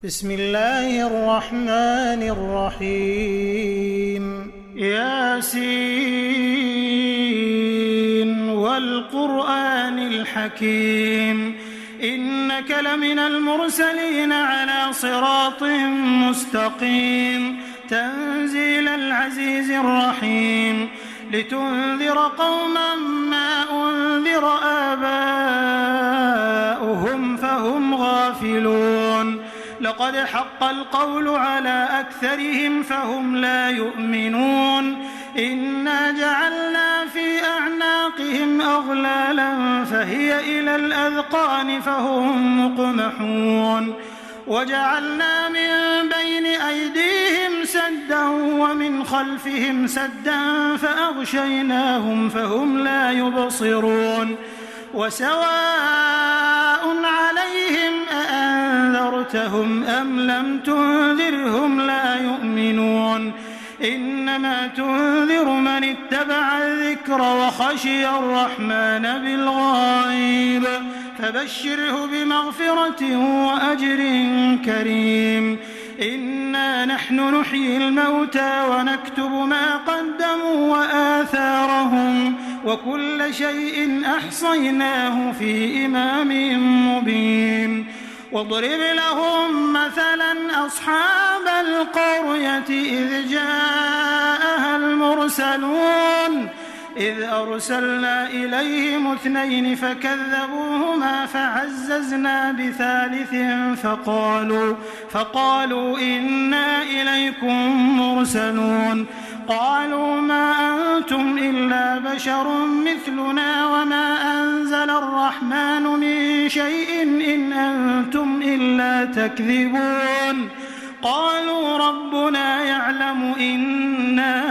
بسم الله الرحمن الرحيم ياسين والقرآن الحكيم إنك لمن المرسلين على صراط مستقيم تنزيل العزيز الرحيم لتنذر قوما ما أنذر آباؤهم فهم غافلون لقد حق القول على أكثرهم فهم لا يؤمنون إنا جعلنا في أعناقهم أغلالا فهي إلى الأذقان فهم مقمحون وجعلنا من بين أيديهم سدا ومن خلفهم سدا فأغشيناهم فهم لا يبصرون وسواء عليهم أأنذرتهم أم لم تنذرهم لا يؤمنون إنما تنذر من اتبع الذكر وخشي الرحمن بالغيب فبشره بمغفرة وأجر كريم إنا نحن نحيي الموتى ونكتب ما قدموا وآثارهم وكل شيء أحصيناه في إمام مبين واضرب لهم مثلا أصحاب القرية إذ جاءها المرسلون إذ أرسلنا إليهم 2 فكذبوهما فعززنا بثالث فقالوا إنا إليكم مرسلون قالوا ما أنتم إلا بشر مثلنا وما أنزل الرحمن من شيء إن أنتم إلا تكذبون قالوا ربنا يعلم إنا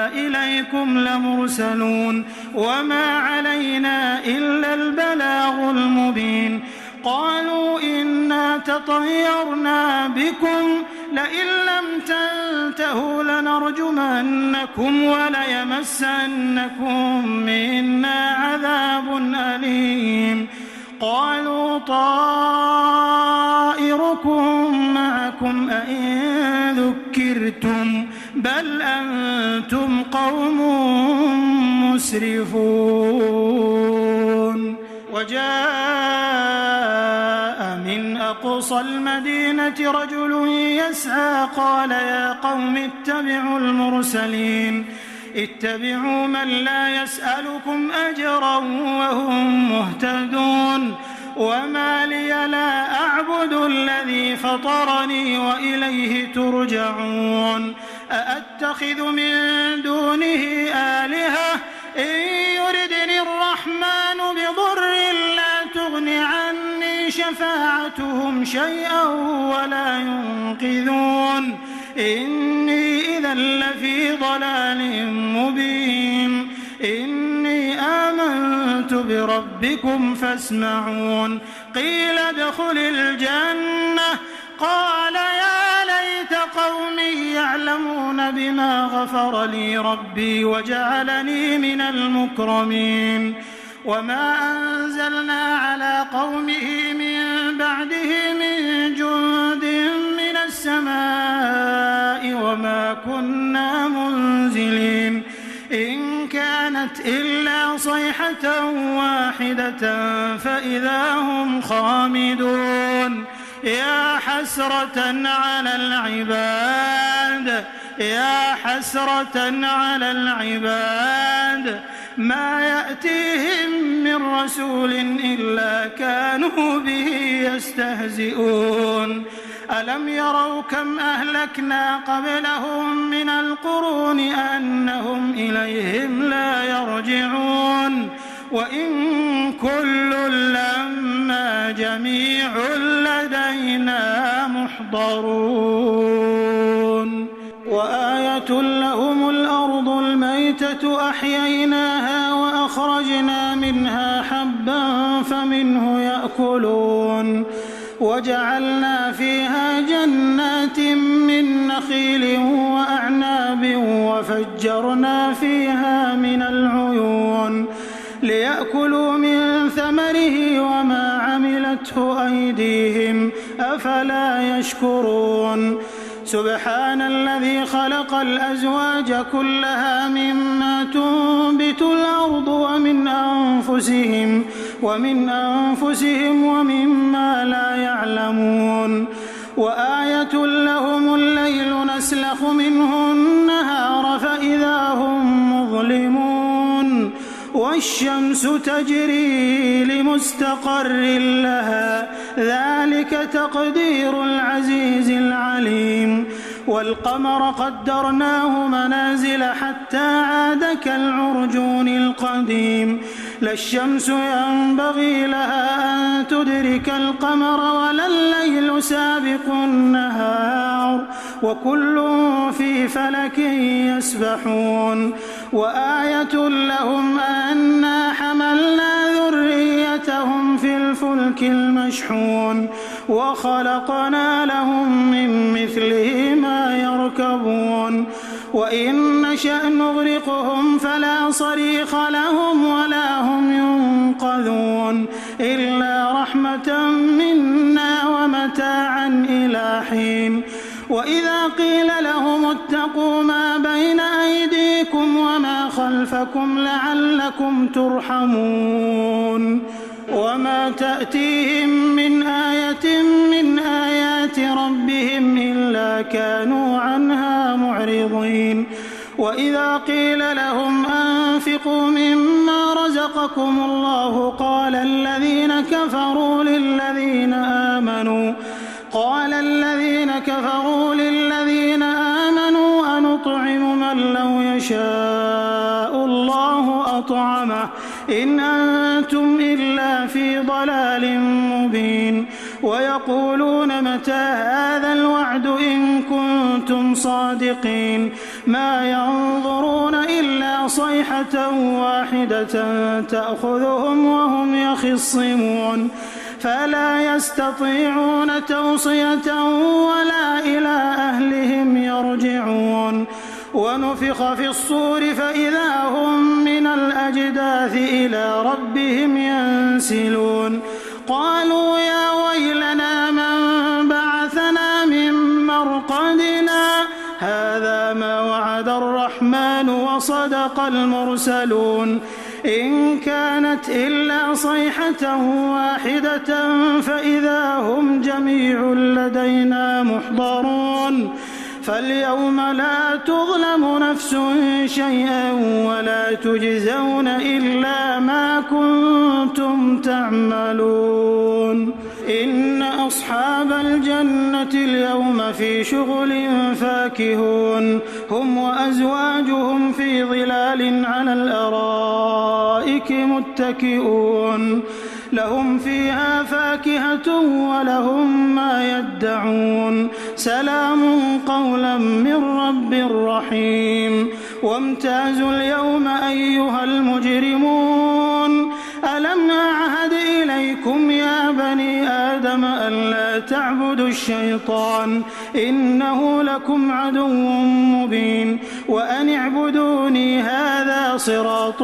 إليكم لمرسلون وما علينا إلا البلاغ المبين قالوا إنا تطيرنا بكم لئن لم تنتهوا لنرجمنكم وليمسنكم منا عذاب أليم قالوا طائركم معكم أئن ذكرتم بل أنتم قوم مسرفون وجاء من أقصى المدينة رجل يسعى قال يا قوم اتبعوا المرسلين اتبعوا من لا يسألكم أجرا وهم مهتدون وما لي لا أعبد الذي فطرني وإليه ترجعون أأتخذ من دونه آلهة إن يردني الرحمن بضر لا تغن عني شفاعتهم شيئا ولا ينقذون إني إذا لفي ضلال مبين إني آمنت بربكم فاسمعون قيل ادخل الجنة قال يا ليت قومي يعلمون بما غفر لي ربي وجعلني من المكرمين وما أنزلنا على قومه من بعده من جند من السماء وما كنا منزلين إن كانت إلا صيحة واحدة فإذا هم خامدون يا حسرة على العباد ما يأتيهم من رسول إلا كانوا به يستهزئون ألم يروا كم أهلكنا قبلهم من القرون أنهم إليهم لا يرجعون وإن كل لما جميع لدينا محضرون وآية لهم الأرض الميتة أحييناها وأخرجنا منها حبا فمنه يأكلون وجعلنا فيها جنات من نخيل وأعناب وفجرنا فيها من العيون ليأكلوا من ثمره وما عملته أيديهم أفلا يشكرون سبحان الذي خلق الأزواج كلها مما تنبت الأرض ومن أنفسهم ومما لا يعلمون وآية لهم الليل نسلخ منه النهار فإذا هم مظلمون والشمس تجري لمستقر لها ذلك تقدير العزيز العليم والقمر قدرناه منازل حتى عاد كالعرجون القديم لا الشمس ينبغي لها أن تدرك القمر ولا الليل سابق النهار وكل في فلك يسبحون وآية لهم أنا حملنا ذريتهم في الفلك المشحون وخلقنا لهم من مثله ما يركبون وإن نشأ نغرقهم فلا صريخ لهم ولا هم ينقذون إلا رحمة منا ومتاعا إلى حين وإذا قيل لهم اتقوا ما بين أيديكم وما خلفكم لعلكم ترحمون وما تأتيهم من آية من آيات ربهم إلا كانوا عنها معرضين وإذا قيل لهم أنفقوا مما رزقكم الله قال الذين كفروا للذين آمنوا أنطعم من لو يشاء الله أطعمه إن أنتم إلا في ضلال مبين ويقولون متى هذا الوعد إن كنتم صادقين ما ينظرون إلا صيحة واحدة تأخذهم وهم يخصمون فلا يستطيعون توصية ولا إلى أهلهم يرجعون ونفخ في الصور فإذا هم من الأجداث إلى ربهم ينسلون قالوا يا ويلنا من بعثنا من مرقدنا هذا ما وعد الرحمن وصدق المرسلون إن كانت إلا صيحة واحدة فإذا هم جميع لدينا محضرون فاليوم لا تظلم نفس شيئا ولا تجزون إلا ما كنتم تعملون إن أصحاب الجنة اليوم في شغل فاكهون هم وأزواجهم في ظلال على الأرائك متكئون لهم فيها فاكهة ولهم ما يدعون سلام قولا من رب رحيم وامتازوا اليوم أيها المجرمون ألم أعهد إليكم يا بني آدم ألا تعبدوا الشيطان إنه لكم عدو مبين وأن اعبدوني هذا صراط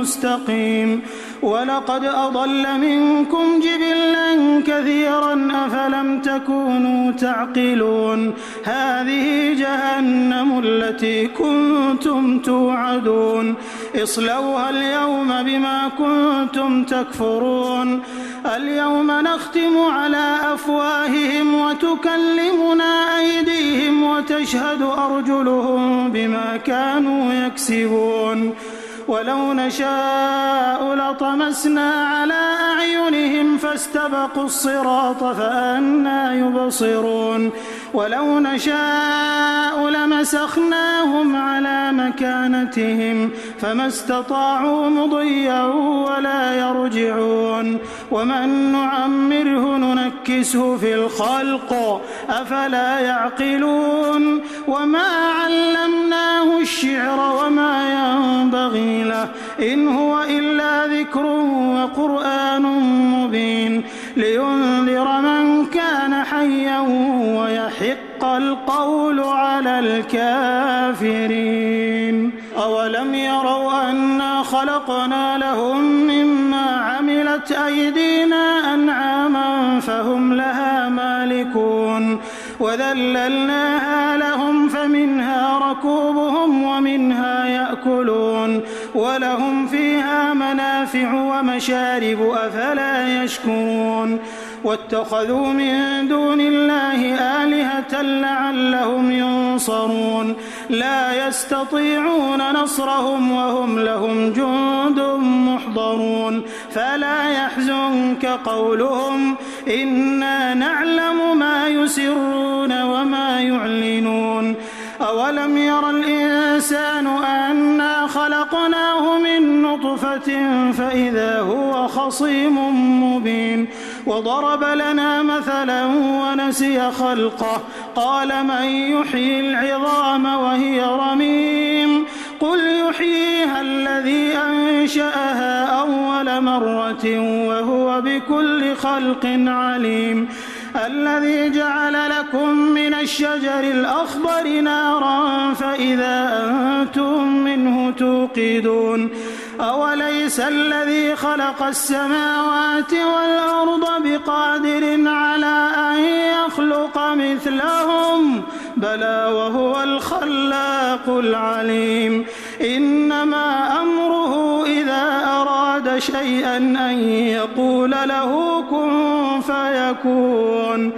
مستقيم ولقد أضل منكم جبلا كثيرا أفلم تكونوا تعقلون هذه جهنم التي كنتم توعدون اصلوها اليوم بما كنتم تكفرون اليوم نختم على أفواههم وتكلمنا أيديهم وتشهد أرجلهم بما كانوا يكسبون ولو نشاء لطمسنا على أعينهم فاستبقوا الصراط فأنى يبصرون ولو نشاء لمسخناهم على مكانتهم فما استطاعوا مضيا ولا يرجعون ومن نعمره ننكسه في الخلق أفلا يعقلون وما علمناه الشعر وما ينبغي له إن هو إلا ذكر وقرآن مبين لينذر من كان حيا ويحق القول على الكافرين أولم يروا أنا خلقنا لهم مما عملت أيدينا أنعاما فهم لها مالكون وذللناها لهم فمنها ركوبهم ومنها يأكلون ولهم فيها منافع ومشارب أفلا يشكرون واتخذوا من دون الله آلهة لعلهم ينصرون لا يستطيعون نصرهم وهم لهم جند محضرون فلا يحزنك قولهم إنا نعلم ما يسرون وما يعلنون أولم ير الإنسان أنا خلقناه من نطفة فإذا هو خصيم مبين وضرب لنا مثلا ونسي خلقه قال من يحيي العظام وهي رميم قل يحييها الذي أنشأها أول مرة وهو بكل خلق عليم الذي جعل لكم من الشجر الأخضر نارا فإذا أنتم منه توقدون أوليس الذي خلق السماوات والأرض بقادر على أن يخلق مثلهم بلى وهو الخلاق العليم إنما أمره إذا أراد شيئا أن يقول له كن فيكون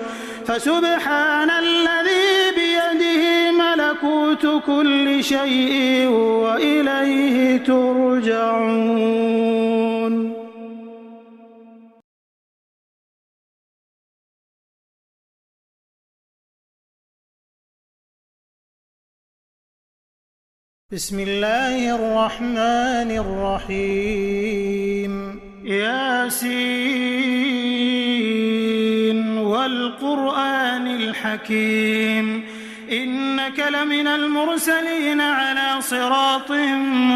فسبحان الذي بيده ملكوت كل شيء وإليه ترجعون. بسم الله الرحمن الرحيم ياسين والقرآن الحكيم إنك لمن المرسلين على صراط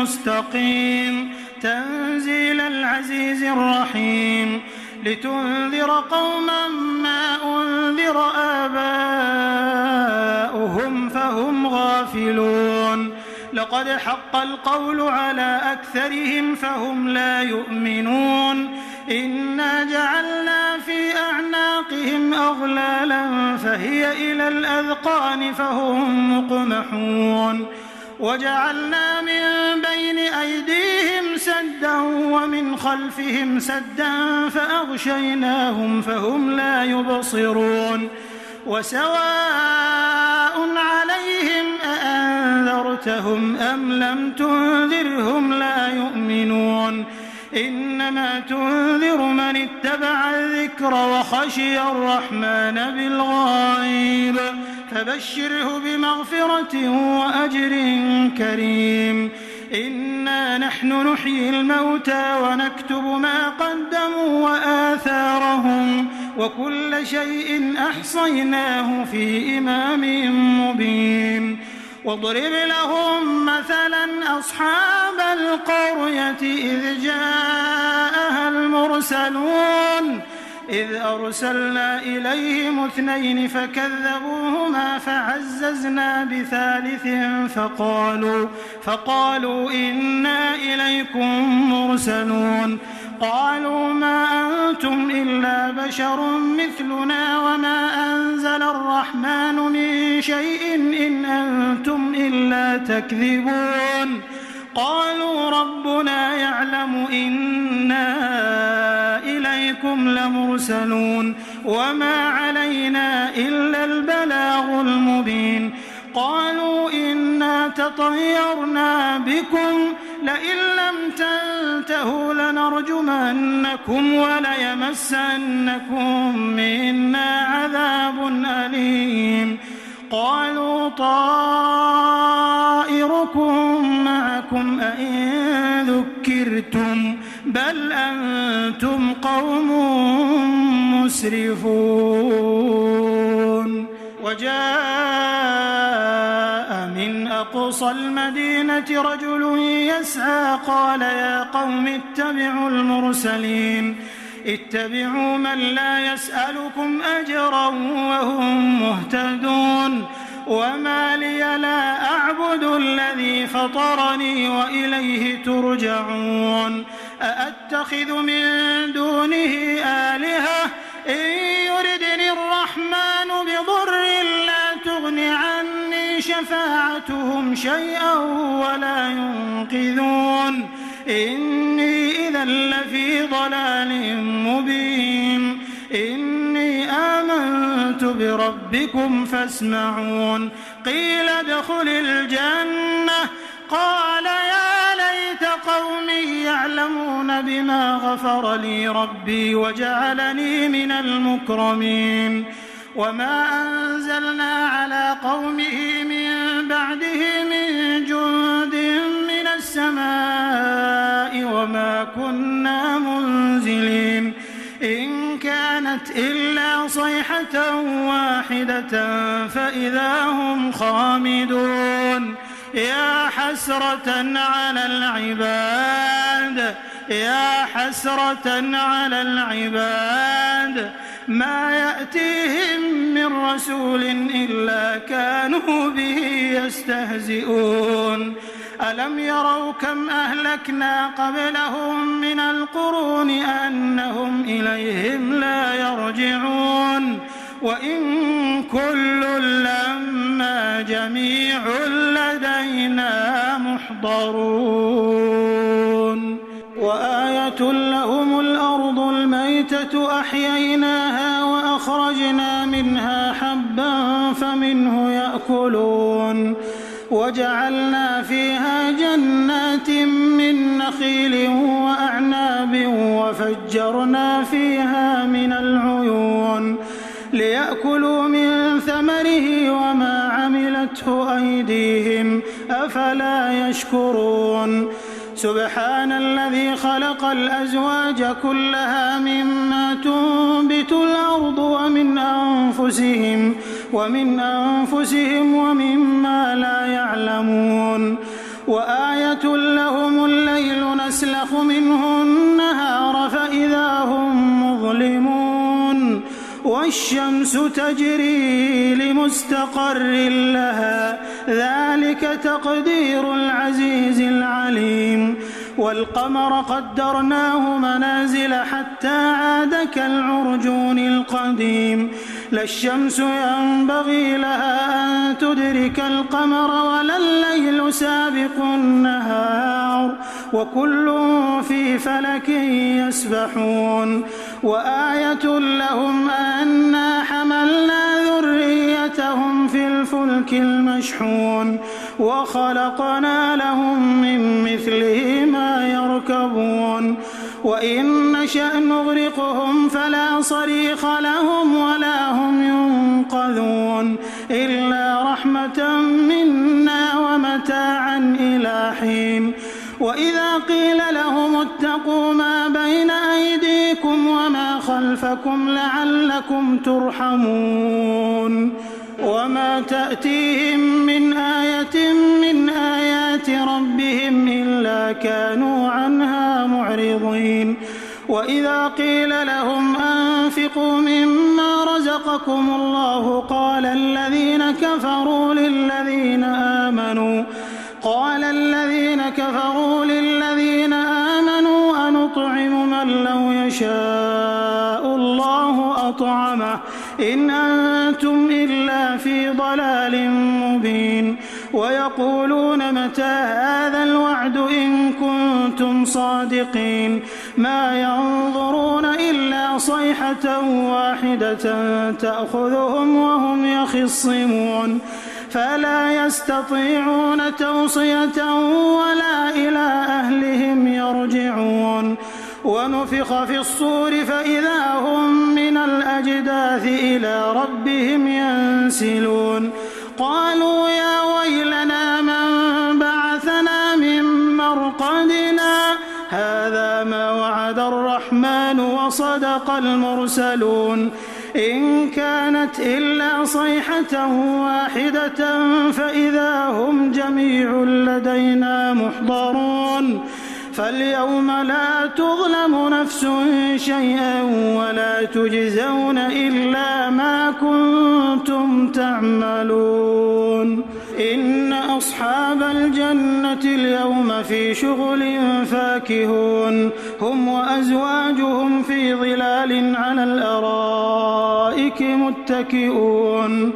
مستقيم تنزيل العزيز الرحيم لتنذر قوما ما أنذر آباؤهم فهم غافلون لقد حق القول على أكثرهم فهم لا يؤمنون إنا جعلنا في أعناقهم أغلالا فهي إلى الأذقان فهم مقمحون وجعلنا من بين أيديهم سدا ومن خلفهم سدا فأغشيناهم فهم لا يبصرون وسواء عليهم أأنذرتهم أم لم تنذرهم لا يؤمنون إنما تنذر من اتبع الذكر وخشي الرحمن بالغيب فبشره بمغفرة وأجر كريم إنا نحن نحيي الموتى ونكتب ما قدموا وآثارهم وكل شيء أحصيناه في إمام مبين واضرب لهم مثلا أصحاب القرية إذ جاءها المرسلون إذ أرسلنا إليهم 2 فكذبوهما فعززنا بثالث فقالوا إنا إليكم مرسلون قالوا ما أنتم إلا بشر مثلنا وما أنزل الرحمن من شيء إن أنتم إلا تكذبون قالوا ربنا يعلم إنا إليكم لمرسلون وما علينا إلا البلاغ المبين قالوا إنا تطيرنا بكم لئن لم تنتهوا لنرجمنكم وليمسنكم منا عذاب أليم قالوا طائركم معكم أئن ذكرتم بل أنتم قوم مسرفون وجاء من أقصى المدينة رجل يسعى قال يا قوم اتبعوا المرسلين اتبعوا من لا يسألكم أجرا وهم مهتدون وما لي لا أعبد الذي فطرني وإليه ترجعون أأتخذ من دونه آلهة إن يردني الرحمن بضر شفاعتهم شيئا ولا ينقذون إني إذا لفي ضلال مبين إني آمنت بربكم فاسمعون قيل ادخل الجنة قال يا ليت قومي يعلمون بما غفر لي ربي وجعلني من المكرمين وما أنزلنا على قومه من بعده من جند من السماء وما كنا منزلين إن كانت إلا صيحة واحدة فإذا هم خامدون يا حسرة على العباد ما يأتيهم من رسول إلا كانوا به يستهزئون ألم يروا كم أهلكنا قبلهم من القرون أنهم إليهم لا يرجعون وإن كل لما جميع لدينا محضرون وآية لهم الأرض الميتة أحييناها وأخرجنا منها حبا فمنه يأكلون وجعلنا فيها جنات من نخيل وأعناب وفجرنا فيها من العيون ليأكلوا من ثمره وما عملته أيديهم أفلا يشكرون سبحان الذي خلق الأزواج كلها مما تنبت الأرض ومن أنفسهم ومما لا يعلمون وآية لهم الليل نسلخ منه النهار فإذا هم مظلمون والشمس تجري لمستقر لها ذلك تقدير العزيز العليم والقمر قدرناه منازل حتى عاد كالعرجون القديم لا الشمس ينبغي لها أن تدرك القمر ولا الليل سابق النهار وكل في فلك يسبحون وآية لهم أنا حملنا ذريتهم في الفلك المشحون وخلقنا لهم من مثله ما يركبون وإن نشأ نغرقهم فلا صريخ لهم ولا هم ينقذون إلا رحمة منا ومتاعا إلى حين وإذا قيل لهم اتقوا ما بين أيديكم وما خلفكم لعلكم ترحمون وما تأتيهم من آية من آيات ربهم إلا كانوا عنها معرضين وإذا قيل لهم أنفقوا مما رزقكم الله قال الذين كفروا للذين آمنوا أنطعم من لو يشاء الله أطعمه إن أنتم إلا في ضلال مبين ويقولون متى هذا الوعد إن كنتم صادقين ما ينظرون إلا صيحة واحدة تأخذهم وهم يخصمون فلا يستطيعون توصية ولا إلى أهلهم يرجعون ونفخ في الصور فإذا هم من الأجداث إلى ربهم ينسلون قالوا يا ويلنا من بعثنا من مرقدنا هذا ما وعد الرحمن وصدق المرسلون إن كانت إلا صيحة واحدة فإذا هم جميع لدينا محضرون فاليوم لا تظلم نفس شيئا ولا تجزون إلا ما كنتم تعملون إن أصحاب الجنة اليوم في شغل فاكهون هم وأزواجهم في ظلال على الأرائك متكئون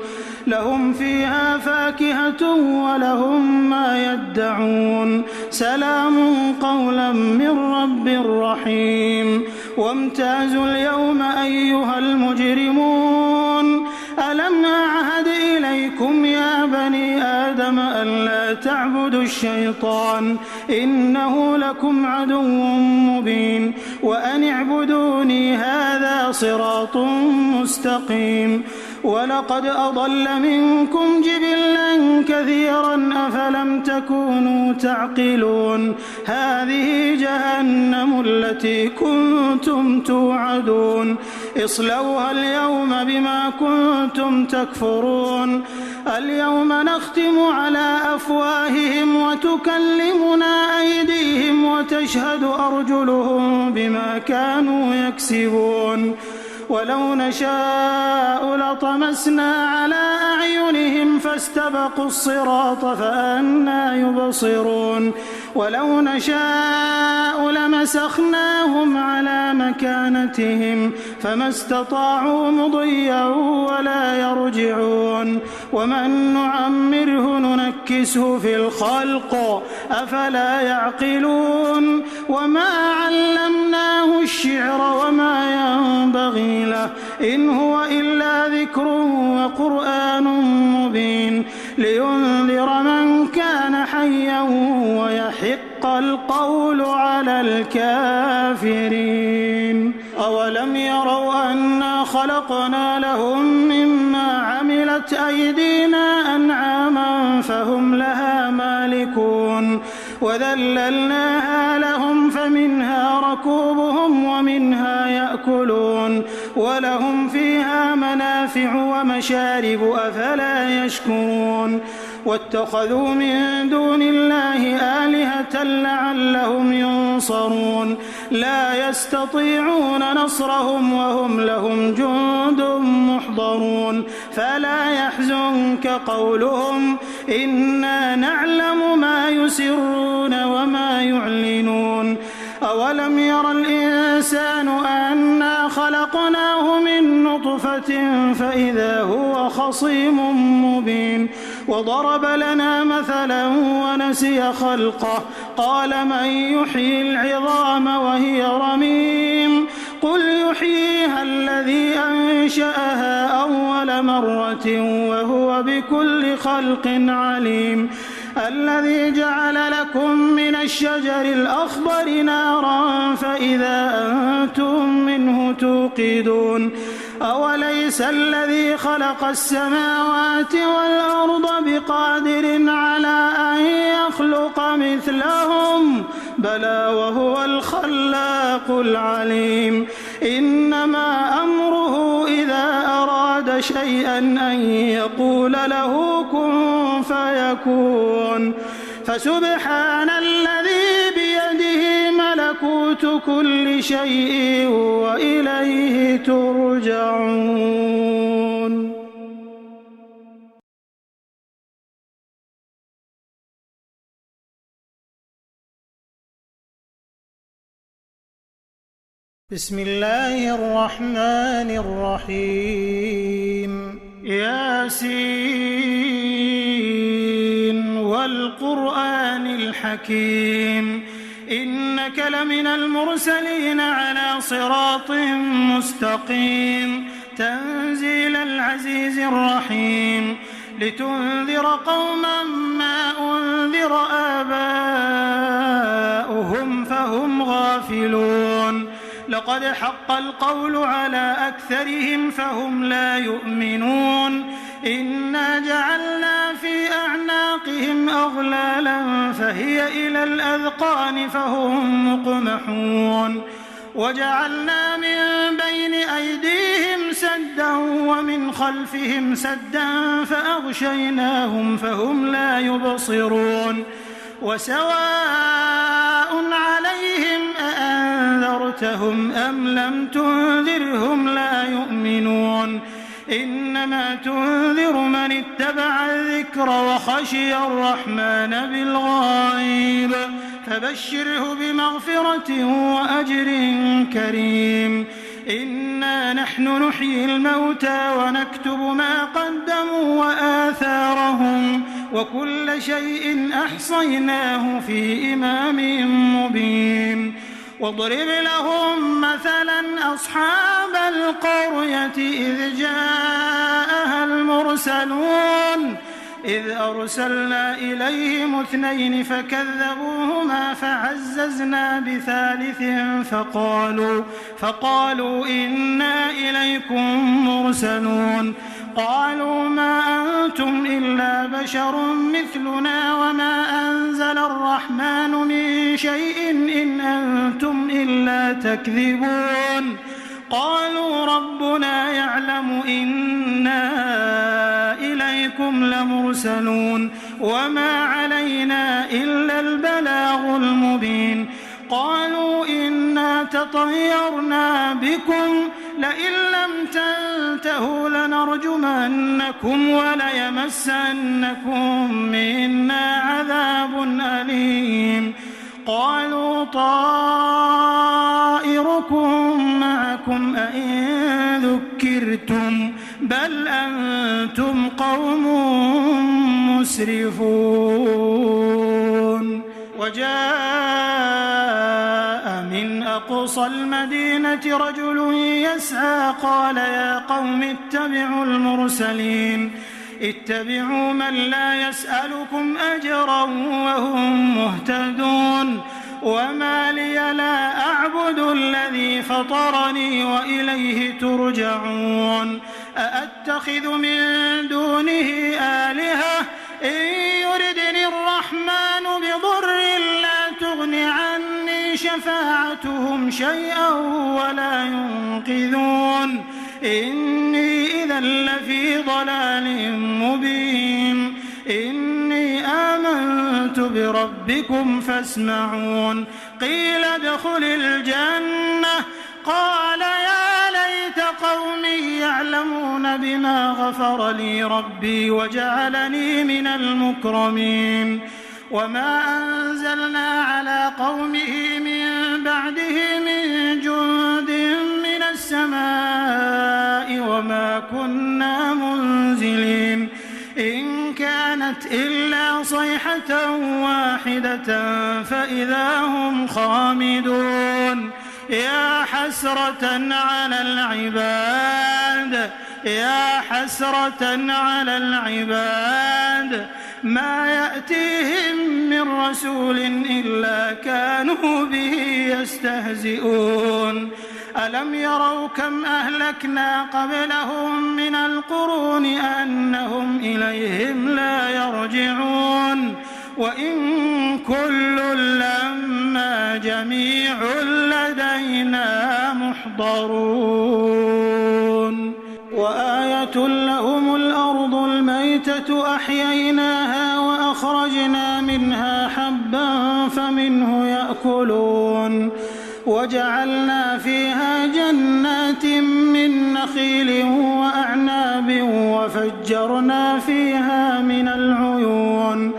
لهم فيها فاكهة ولهم ما يدعون سلام قولا من رب رحيم وامتازوا اليوم أيها المجرمون ألم أعهد إليكم يا بني آدم ألا تعبدوا الشيطان إنه لكم عدو مبين وأن اعبدوني هذا صراط مستقيم ولقد أضل منكم جبلا كثيرا أفلم تكونوا تعقلون هذه جهنم التي كنتم توعدون اصلوها اليوم بما كنتم تكفرون اليوم نختم على أفواههم وتكلمنا أيديهم وتشهد أرجلهم بما كانوا يكسبون ولو نشاء لطمسنا على أعينهم فاستبقوا الصراط فأنى يبصرون ولو نشاء لمسخناهم على مكانتهم فما استطاعوا مضيا ولا يرجعون ومن نعمره ننكسه في الخلق أفلا يعقلون وما علمناه الشعر وما ينبغي له إن هو إلا ذكر وقرآن مبين لينذر من كان حيا ويحق القول على الكافرين أولم يروا أنا خلقنا لهم مما عملت أيدينا أنعاما فهم لها مالكون وذللناها لهم فمنها ركوبهم ومنها يأكلون ولهم فيها منافع ومشارب أفلا يشكرون واتخذوا من دون الله آلهة لعلهم ينصرون لا يستطيعون نصرهم وهم لهم جند محضرون فلا يحزنك قولهم إنا نعلم ما يسرون وما يعلنون أولم ير الإنسان أنا خلقناه من نطفة فإذا هو خصيم مبين وضرب لنا مثلا ونسي خلقه قال من يحيي العظام وهي رميم قل يحييها الذي أنشأها أول مرة وهو بكل خلق عليم الذي جعل لكم من الشجر الأخضر نارا فإذا أنتم منه توقدون أوليس الذي خلق السماوات والأرض بقادر على أن يخلق مثلهم بلى وهو الخلاق العليم إنما أمره إذا أراد شيئا أن يقول له كن فيكون فسبحان الذي بيده ملكوت كل شيء وإليه ترجعون. بسم الله الرحمن الرحيم ياسين والقرآن الحكيم إنك لمن المرسلين على صراط مستقيم تنزيل العزيز الرحيم لتنذر قوما ما أنذر آباؤهم فهم غافلون لقد حق القول على أكثرهم فهم لا يؤمنون إنا جعلنا في أعناقهم أغلالا فهي إلى الأذقان فهم مقمحون وجعلنا من بين أيديهم سدا ومن خلفهم سدا فأغشيناهم فهم لا يبصرون وسواء عليهم أأنذرتهم أم لم تنذرهم لا يؤمنون إنما تنذر من اتبع الذكر وخشي الرحمن بالغيب فبشره بمغفرة وأجر كريم إنا نحن نحيي الموتى ونكتب ما قدموا وكل شيء أحصيناه في إمام مبين. واضرب لهم مثلا أصحاب القرية إذ جاءها المرسلون إذ أرسلنا إليهم 2 فكذبوهما فعززنا بثالث فقالوا إنا إليكم مرسلون. قالوا ما أنتم إلا بشر مثلنا وما أنزل الرحمن من شيء إن أنتم إلا تكذبون. قالوا ربنا يعلم إنا إليكم لمرسلون وما علينا إلا البلاغ المبين. قالوا إنا تطيرنا بكم لئن لم تنتهوا لنرجمنكم وليمسنكم منا عذاب أليم. قالوا طائركم معكم أئن ذكرتم بل أنتم قوم مسرفون. وجاء من أقصى المدينة رجل يسعى قال يا قوم اتبعوا المرسلين اتبعوا من لا يسألكم أجرا وهم مهتدون. وما لي لا أعبد الذي فطرني وإليه ترجعون. أأتخذ من دونه آلهة إن يردني الرحمن بضر لا تغن عني شفاعتهم شيئا ولا ينقذون. إني إذا لفي ضلال مبين. إني آمنت بربكم فاسمعون. قيل ادخل الجنة قال يا ليت قومي يعلمون بما غفر لي ربي وجعلني من المكرمين. وما أنزلنا على قومه من بعده من جند من السماء وما كنا منزلين إن كانت إلا صيحة واحدة فإذا هم خامدون. يا حسرة على العباد ما يأتيهم من رسول إلا كانوا به يستهزئون. ألم يروا كم أهلكنا قبلهم من القرون أنهم إليهم لا يرجعون. وإن كل لما جميع لدينا محضرون. وآية لهم الأرض الميتة أحييناها وأخرجنا منها حبا فمنه يأكلون. وجعلنا فيها جنات من نخيل وأعناب وفجرنا فيها من العيون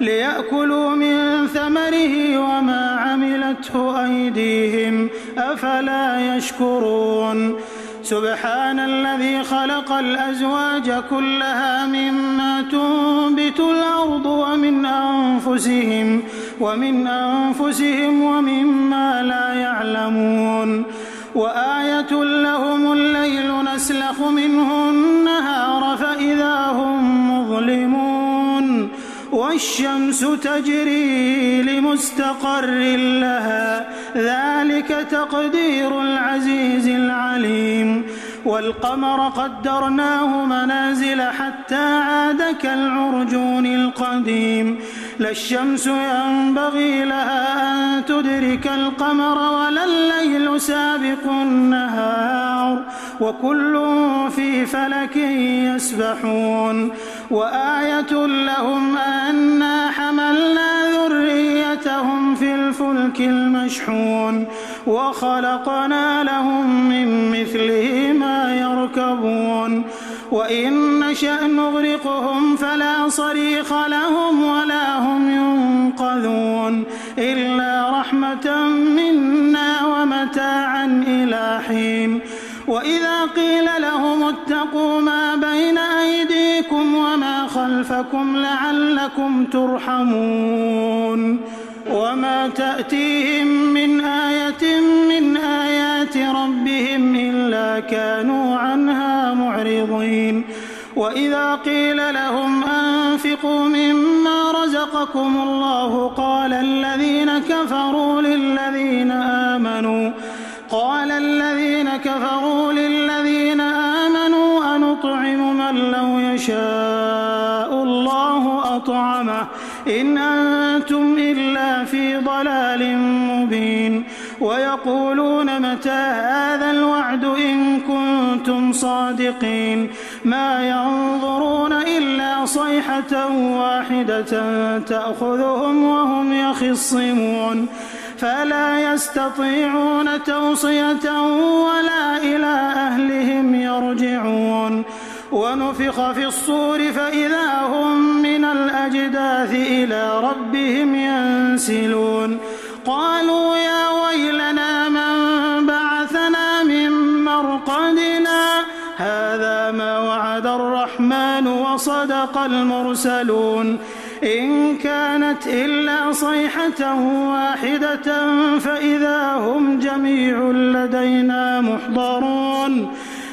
ليأكلوا من ثمره وما عملته أيديهم أفلا يشكرون. سبحان الذي خلق الأزواج كلها مما تنبت الأرض ومن أنفسهم ومما لا يعلمون. وآية لهم الليل نسلخ منه النهار فإذا هم مظلمون. والشمس تجري لمستقر لها ذلك تقدير العزيز العليم. والقمر قدرناه منازل حتى عاد كالعرجون القديم. لا الشمس ينبغي لها أن تدرك القمر ولا الليل سابق النهار وكل في فلك يسبحون. وآية لهم أنا حملنا ذريتهم في الفلك المشحون وخلقنا لهم من مثله ما يركبون. وإن نشأ نغرقهم فلا صريخ لهم ولا هم ينقذون إلا رحمة منا ومتاعا إلى حين. وإذا قيل لهم اتقوا ما بين أيديكم وما خلفكم خلفكم لعلكم ترحمون وما تأتيهم من آية من آيات ربهم إلا كانوا عنها معرضين وإذا قيل لهم أنفقوا مما رزقكم الله قال الذين كفروا للذين آمنوا أنطعم من لو يشاء الله أطعمه إن أنتم إلا في ضلال مبين ويقولون متى هذا الوعد إن كنتم صادقين ما ينظرون إلا صيحة واحدة تأخذهم وهم يخصمون فلا يستطيعون توصية ولا إلى أهلهم يرجعون ونفخ في الصور فإذا هم من الأجداث إلى ربهم ينسلون قالوا يا ويلنا من بعثنا من مرقدنا هذا ما وعد الرحمن وصدق المرسلون إن كانت إلا صيحة واحدة فإذا هم جميع لدينا محضرون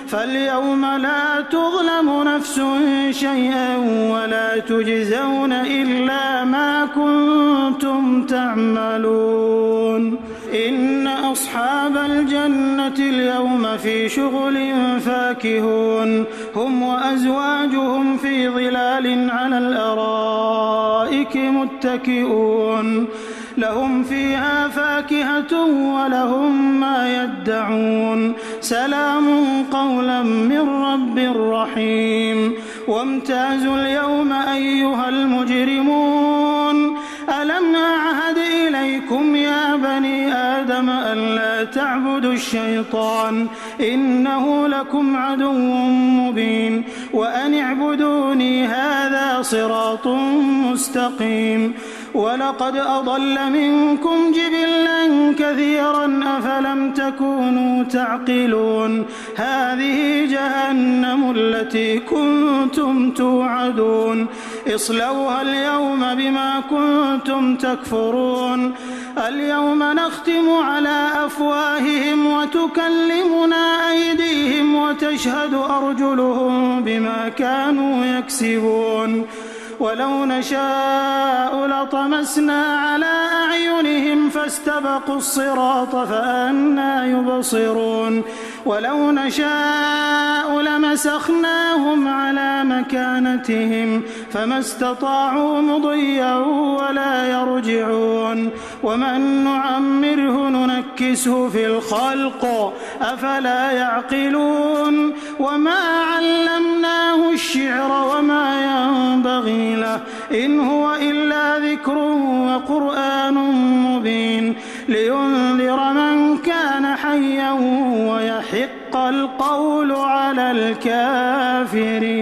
فاليوم لا تظلم نفس شيئا ولا تجزون إلا ما كنتم تعملون إن أصحاب الجنة اليوم في شغل فاكهون هم وأزواجهم في ظلال على الأرائك متكئون لهم فيها فاكهة ولهم ما يدعون سلام قولا من رب رحيم وامتازوا اليوم أيها المجرمون ألم أعهد إليكم يا بني آدم ألا تعبدوا الشيطان إنه لكم عدو مبين وأن اعبدوني هذا صراط مستقيم ولقد أضل منكم جبلا كثيرا أفلم تكونوا تعقلون هذه جهنم التي كنتم توعدون اصلوها اليوم بما كنتم تكفرون اليوم نختم على أفواههم وتكلمنا أيديهم وتشهد أرجلهم بما كانوا يكسبون ولو نشاء لطمسنا على أعينهم فاستبقوا الصراط فأنى يبصرون ولو نشاء لمسخناهم على مكانتهم فما استطاعوا مضيا ولا يرجعون ومن نعمره ننكسه في الخلق أفلا يعقلون وما علمناه الشعر وما ينبغي له إن هو إلا ذكر وقرآن مبين لينذر من كان حيا ويحق القول على الكافرين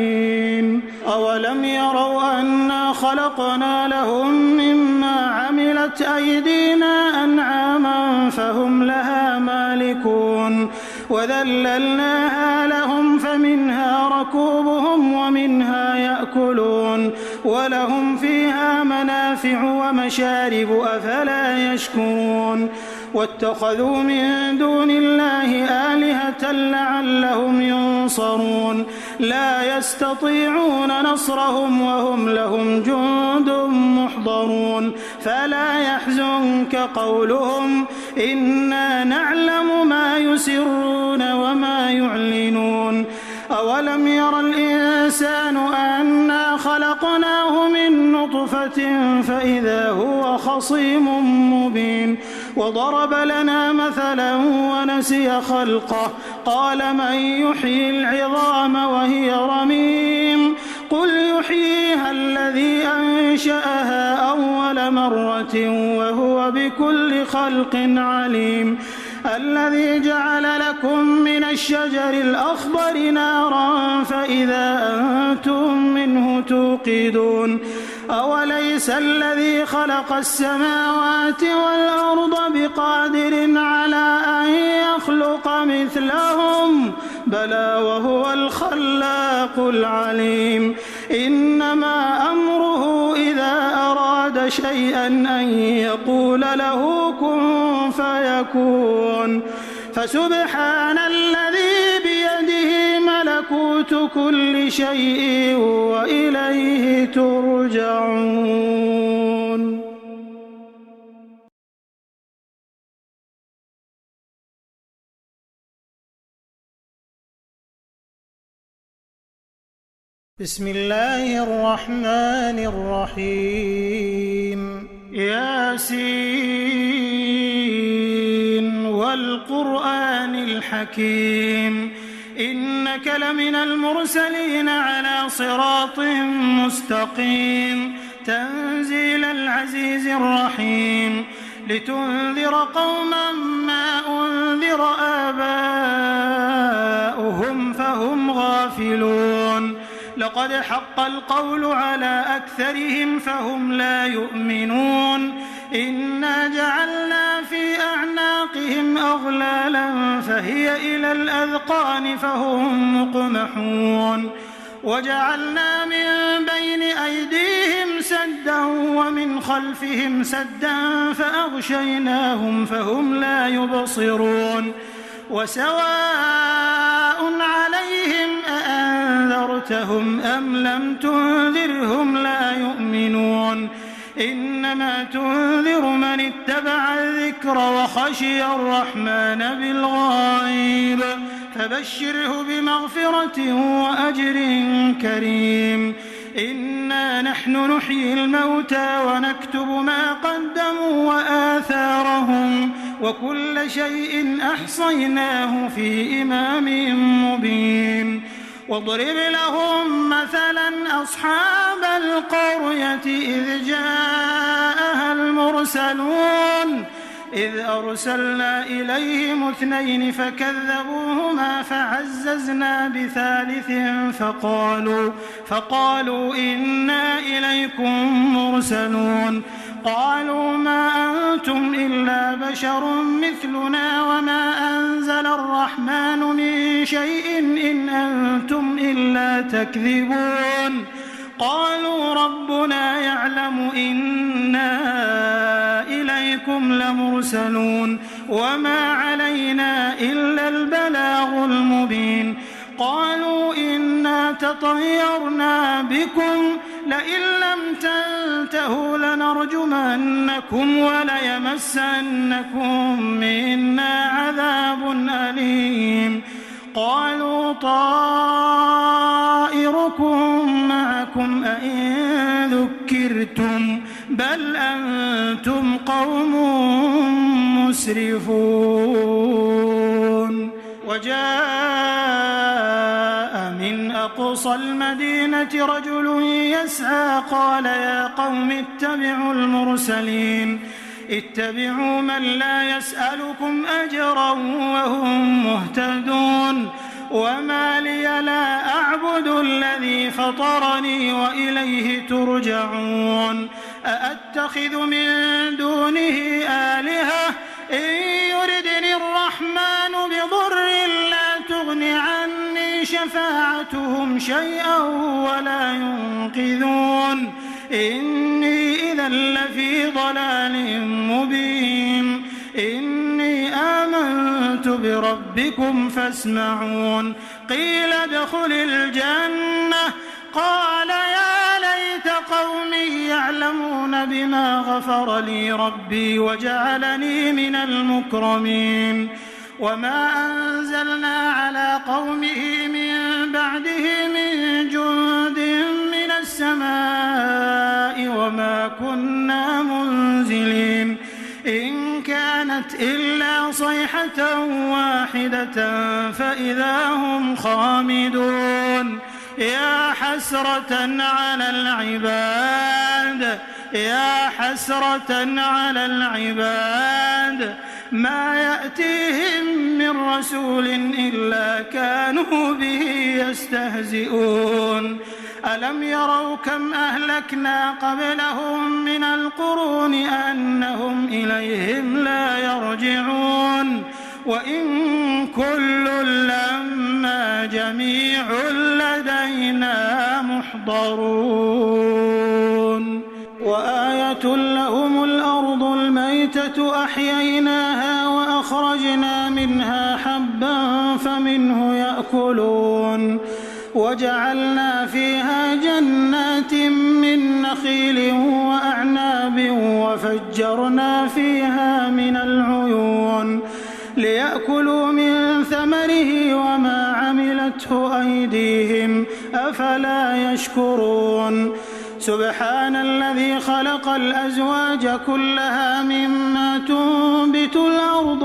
أولم يروا أنا خلقنا لهم مما عملت أيدينا أنعاما فهم لها مالكون وذللناها لهم فمنها ركوبهم ومنها يأكلون ولهم فيها منافع ومشارب أفلا يشكرون واتخذوا من دون الله آلهة لعلهم ينصرون لا يستطيعون نصرهم وهم لهم جند محضرون فلا يحزنك قولهم إنا نعلم ما يسرون وما يعلنون أولم ير الإنسان أنا خلقناه من نطفة فإذا هو خصيم مبين وضرب لنا مثلا ونسي خلقه قال من يحيي العظام وهي رميم قل يحييها الذي أنشأها أول مرة وهو بكل خلق عليم الذي جعل لكم من الشجر الأخضر نارا فإذا أنتم منه توقدون أوليس الذي خلق السماوات والأرض بقادر على أن يخلق مثلهم بلى وهو الخلاق العليم إنما شيئا أن يقول له كن فيكون. فسبحان الذي بيده ملكوت كل شيء وإليه ترجعون. بسم الله الرحمن الرحيم. ياسين والقرآن الحكيم إنك لمن المرسلين على صراط مستقيم تنزيل العزيز الرحيم لتنذر قوما ما أنذر آباؤهم فهم غافلون لقد حق القول على أكثرهم فهم لا يؤمنون إنا جعلنا في أعناقهم أغلالا فهي إلى الأذقان فهم مقمحون وجعلنا من بين أيديهم سدا ومن خلفهم سدا فأغشيناهم فهم لا يبصرون وسواء عليهم أأنذرتهم أم لم تنذرهم لا يؤمنون إنما تنذر من اتبع الذكر وخشي الرحمن بالغيب فبشره بمغفرة وأجر كريم إنا نحن نحيي الموتى ونكتب ما قدموا وآثارهم وكل شيء أحصيناه في إمام مبين واضرب لهم مثلا أصحاب القرية إذ جاءها المرسلون إذ أرسلنا إليهم 2 فكذبوهما فعززنا بثالث فقالوا إنا إليكم مرسلون قالوا ما أنتم إلا بشر مثلنا وما أنزل الرحمن من شيء إن أنتم إلا تكذبون قالوا ربنا يعلم إنا إليكم لمرسلون وما علينا إلا البلاغ المبين قالوا إنا تطيرنا بكم لئن لم تنتهوا لنرجمنكم وليمسنكم منا عذاب أليم قالوا طائركم معكم أئن ذكرتم بل أنتم قوم مسرفون وجاء من أقصى المدينة رجل يسعى قال يا قوم اتبعوا المرسلين اتبعوا من لا يسألكم أجرا وهم مهتدون وما لي لا أعبد الذي فطرني وإليه ترجعون أأتخذ من دونه آلهة إن يردني الرحمن بضر لا تغن عني شفاعتهم شيئا ولا ينقذون إني إذا لفي ضلال مبين إني آمنت بربكم فاسمعون قيل ادخل الجنة قال يا ليت قومي يعلمون بما غفر لي ربي وجعلني من المكرمين وما أنزلنا على قومه من بعده من جند من السماء وما كنا منزلين إن كانت إلا صيحة واحدة فإذا هم خامدون يا حسرة على العباد ما يأتيهم من رسول إلا كانوا به يستهزئون ألم يروا كم أهلكنا قبلهم من القرون أنهم إليهم لا يرجعون وإن كل لما جميع لدينا محضرون وآية وآية لهم الأرض الميتة أحييناها وأخرجنا منها حبا فمنه يأكلون وجعلنا فيها جنات من نخيل وأعناب وفجرنا فيها من العيون ليأكلوا من ثمره وما عملته أيديهم أفلا يشكرون سبحان الذي خلق الأزواج كلها مما تنبت الأرض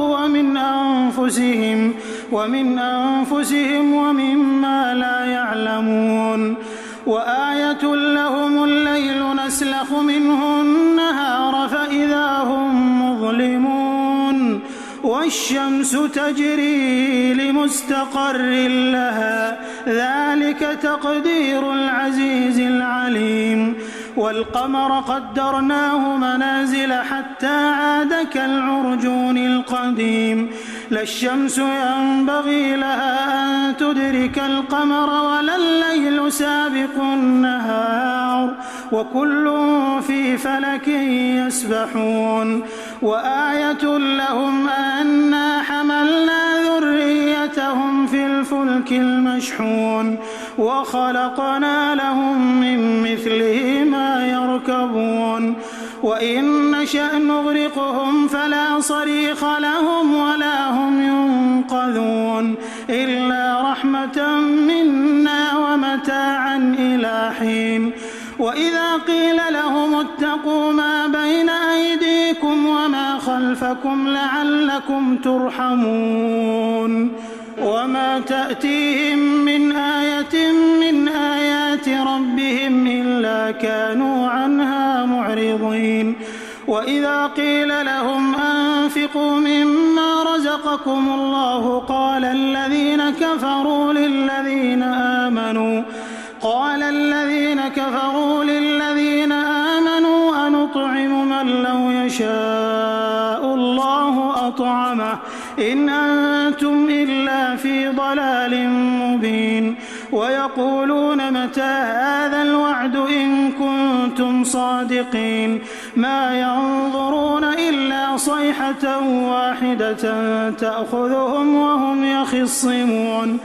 ومن أنفسهم ومما لا يعلمون وآية لهم الليل نسلخ منه النهار فإذا هم مظلمون والشمس تجري لمستقر لها ذلك تقدير العزيز العليم والقمر قدرناه منازل حتى عاد كالعرجون القديم لا الشمس ينبغي لها أن تدرك القمر ولا الليل سابق النهار وكل في فلك يسبحون وآية لهم أنا حملنا ذريتهم في الفلك المشحون وخلقنا لهم من مثله ما يركبون وإن نشأ نغرقهم فلا صريخ لهم ولا هم ينقذون إلا رحمة منا ومتاعا إلى حين وإذا قيل لهم اتقوا ما بين أيديكم وما خلفكم لعلكم ترحمون وما تأتيهم من آية من آيات ربهم إلا كانوا عنها معرضين وإذا قيل لهم أنفقوا مما رزقكم الله قال الذين كفروا للذين آمنوا أنطعم من لو يشاء الله أطعمه إن أنتم إلا في ضلال مبين ويقولون متى هذا الوعد إن كنتم صادقين ما ينظرون إلا صيحة واحدة تأخذهم وهم يخصمون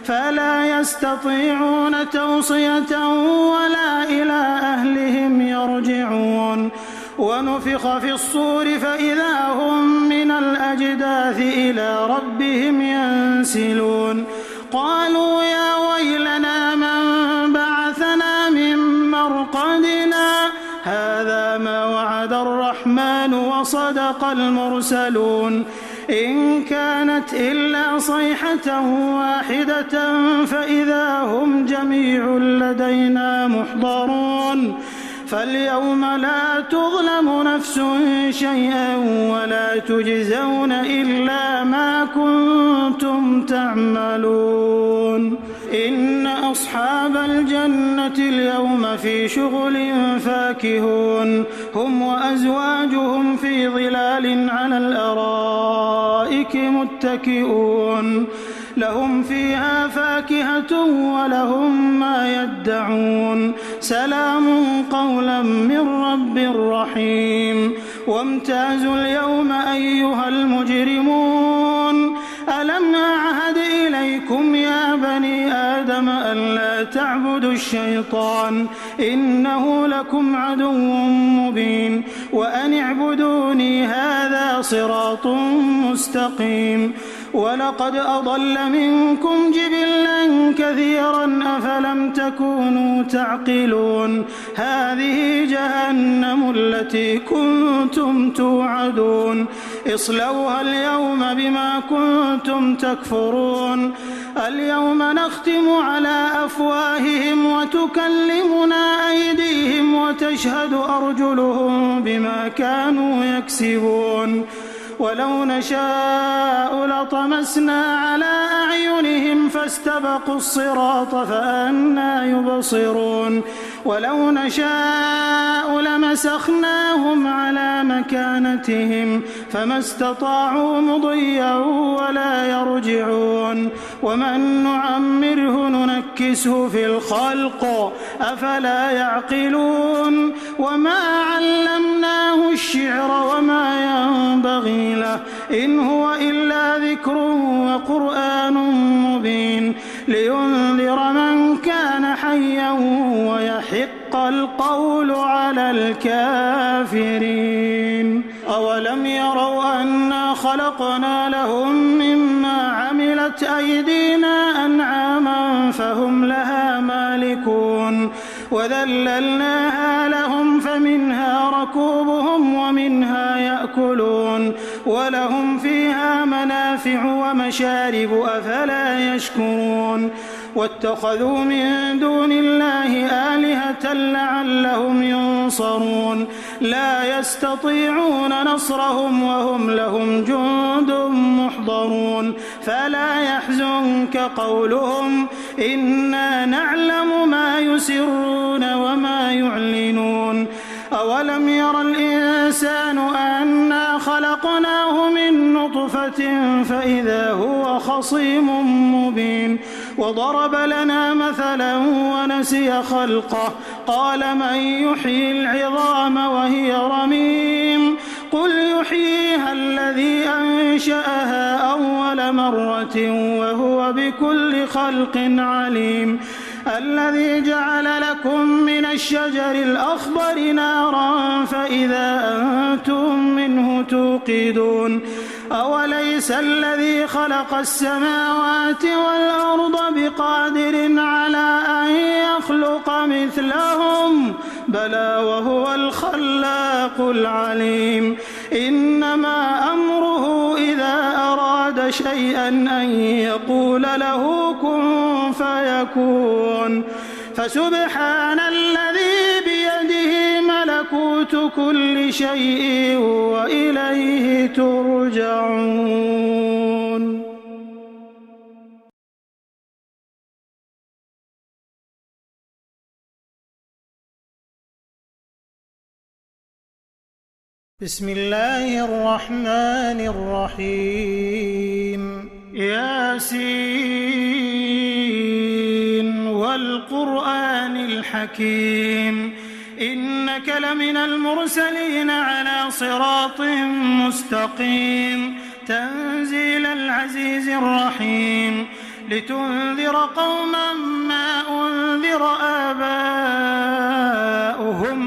فلا يستطيعون توصية ولا إلى أهلهم يرجعون ونفخ في الصور فإذا هم من الأجداث إلى ربهم ينسلون قالوا يا ويلنا من بعثنا من مرقدنا هذا ما وعد الرحمن وصدق المرسلون إن كانت إلا صيحة واحدة فإذا هم جميع لدينا محضرون فاليوم لا تظلم نفس شيئا ولا تجزون إلا ما كنتم تعملون إن أصحاب الجنة اليوم في شغل فاكهون هم وأزواجهم في ظلال على الأرائك متكئون لهم فيها فاكهة ولهم ما يدعون سلام قولا من رب رحيم وامتازوا اليوم أيها المجرمون ألم أعهد إليكم يا بني آدم ألا تعبدوا الشيطان إنه لكم عدو مبين وأن اعبدوني هذا صراط مستقيم ولقد أضل منكم جبلا كثيرا أفلم تكونوا تعقلون هذه جهنم التي كنتم توعدون اصلوها اليوم بما كنتم تكفرون اليوم نختم على أفواههم وتكلمنا أيديهم وتشهد أرجلهم بما كانوا يكسبون ولو نشاء لطمسنا على أعينهم فاستبقوا الصراط فأنى يبصرون ولو نشاء لمسخناهم على مكانتهم فما استطاعوا مضيا ولا يرجعون ومن نعمره ننكسه في الخلق أفلا يعقلون وما علمنا إن هو إلا ذكر وقرآن مبين لينذر من كان حيا ويحق القول على الكافرين. أولم يروا أنا خلقنا لهم مما عملت أيدينا أنعاما فهم لها مالكون وذللناها لهم فمنها ركوبهم ومنها يأكلون ولهم فيها منافع ومشارب أفلا يشكرون واتخذوا من دون الله آلهة لعلهم ينصرون لا يستطيعون نصرهم وهم لهم جند محضرون فلا يحزنك قولهم إنا نعلم ما يسرون وما يعلنون أولم ير الإنسان أنا خلقناه من نطفة فإذا هو خصيم مبين وضرب لنا مثلا ونسي خلقه قال من يحيي العظام وهي رميم قل يحييها الذي أنشأها أول مرة وهو بكل خلق عليم الذي جعل لكم من الشجر الأخضر نارا فإذا أنتم منه توقدون أوليس الذي خلق السماوات والأرض بقادر على أن يخلق مثلهم بلى وهو الخلاق العليم إنما أمره إذا أراد شيئا أن يقول له كن فيكون فسبحان الذي بيده ملكوت كل شيء وإليه ترجعون. بسم الله الرحمن الرحيم ياسين والقرآن الحكيم إنك لمن المرسلين على صراط مستقيم تنزيل العزيز الرحيم لتنذر قوما ما أنذر آباؤهم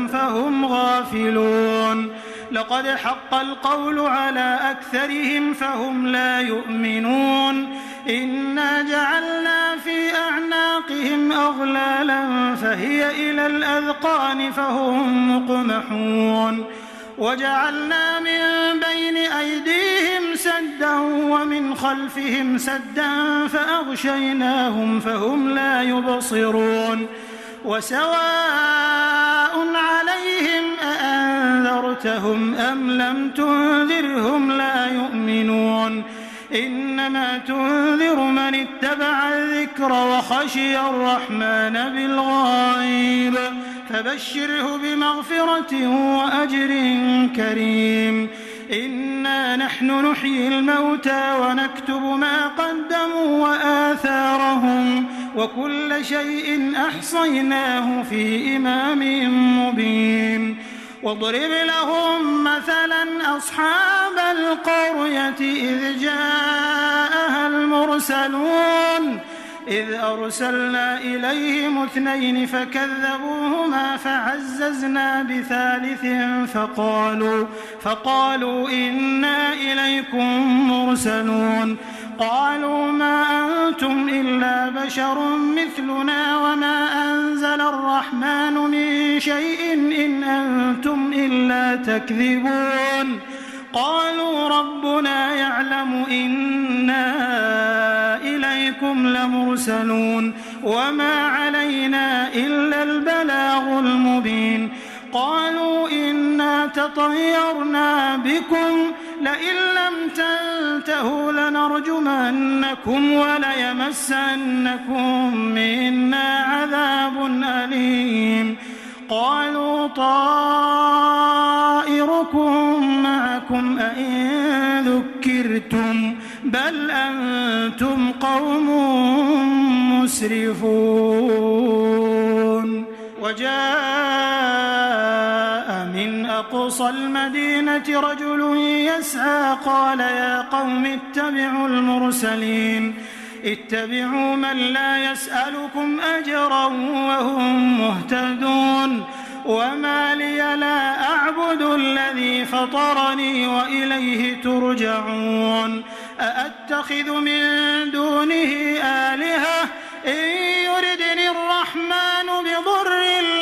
فهم غافلون لقد حق القول على أكثرهم فهم لا يؤمنون إنا جعلنا في أعناقهم أغلالا فهي إلى الأذقان فهم مقمحون وجعلنا من بين أيديهم سدا ومن خلفهم سدا فأغشيناهم فهم لا يبصرون وسواء عليهم أأنذرتهم أم لم تنذرهم لا يؤمنون إنما تنذر من اتبع الذكر وخشي الرحمن بالغيب فبشره بمغفرة وأجر كريم إنا نحن نحيي الموتى ونكتب ما قدموا وآثارهم وكل شيء أحصيناه في إمام مبين واضرب لهم مثلا أصحاب القرية إذ جاءها المرسلون إذ أرسلنا إليهم 2 فكذبوهما فعززنا بثالث فقالوا إنا إليكم مرسلون قالوا ما أنتم إلا بشر مثلنا وما أنزل الرحمن من شيء إن أنتم إلا تكذبون قالوا ربنا يعلم إنا إليكم لمرسلون وما علينا إلا البلاغ المبين قالوا إنا تطيرنا بكم لئن لم تنتهوا لنرجمنكم وليمسنكم منا عذاب أليم قالوا طائركم معكم أئن ذكرتم بل أنتم قوم مسرفون وجاء من أقصى المدينة رجل يسعى قال يا قوم اتبعوا المرسلين اتبعوا من لا يسألكم أجرا وهم مهتدون وما لي لا أعبد الذي فطرني وإليه ترجعون أأتخذ من دونه آلهة إن يردني الرحمن بضر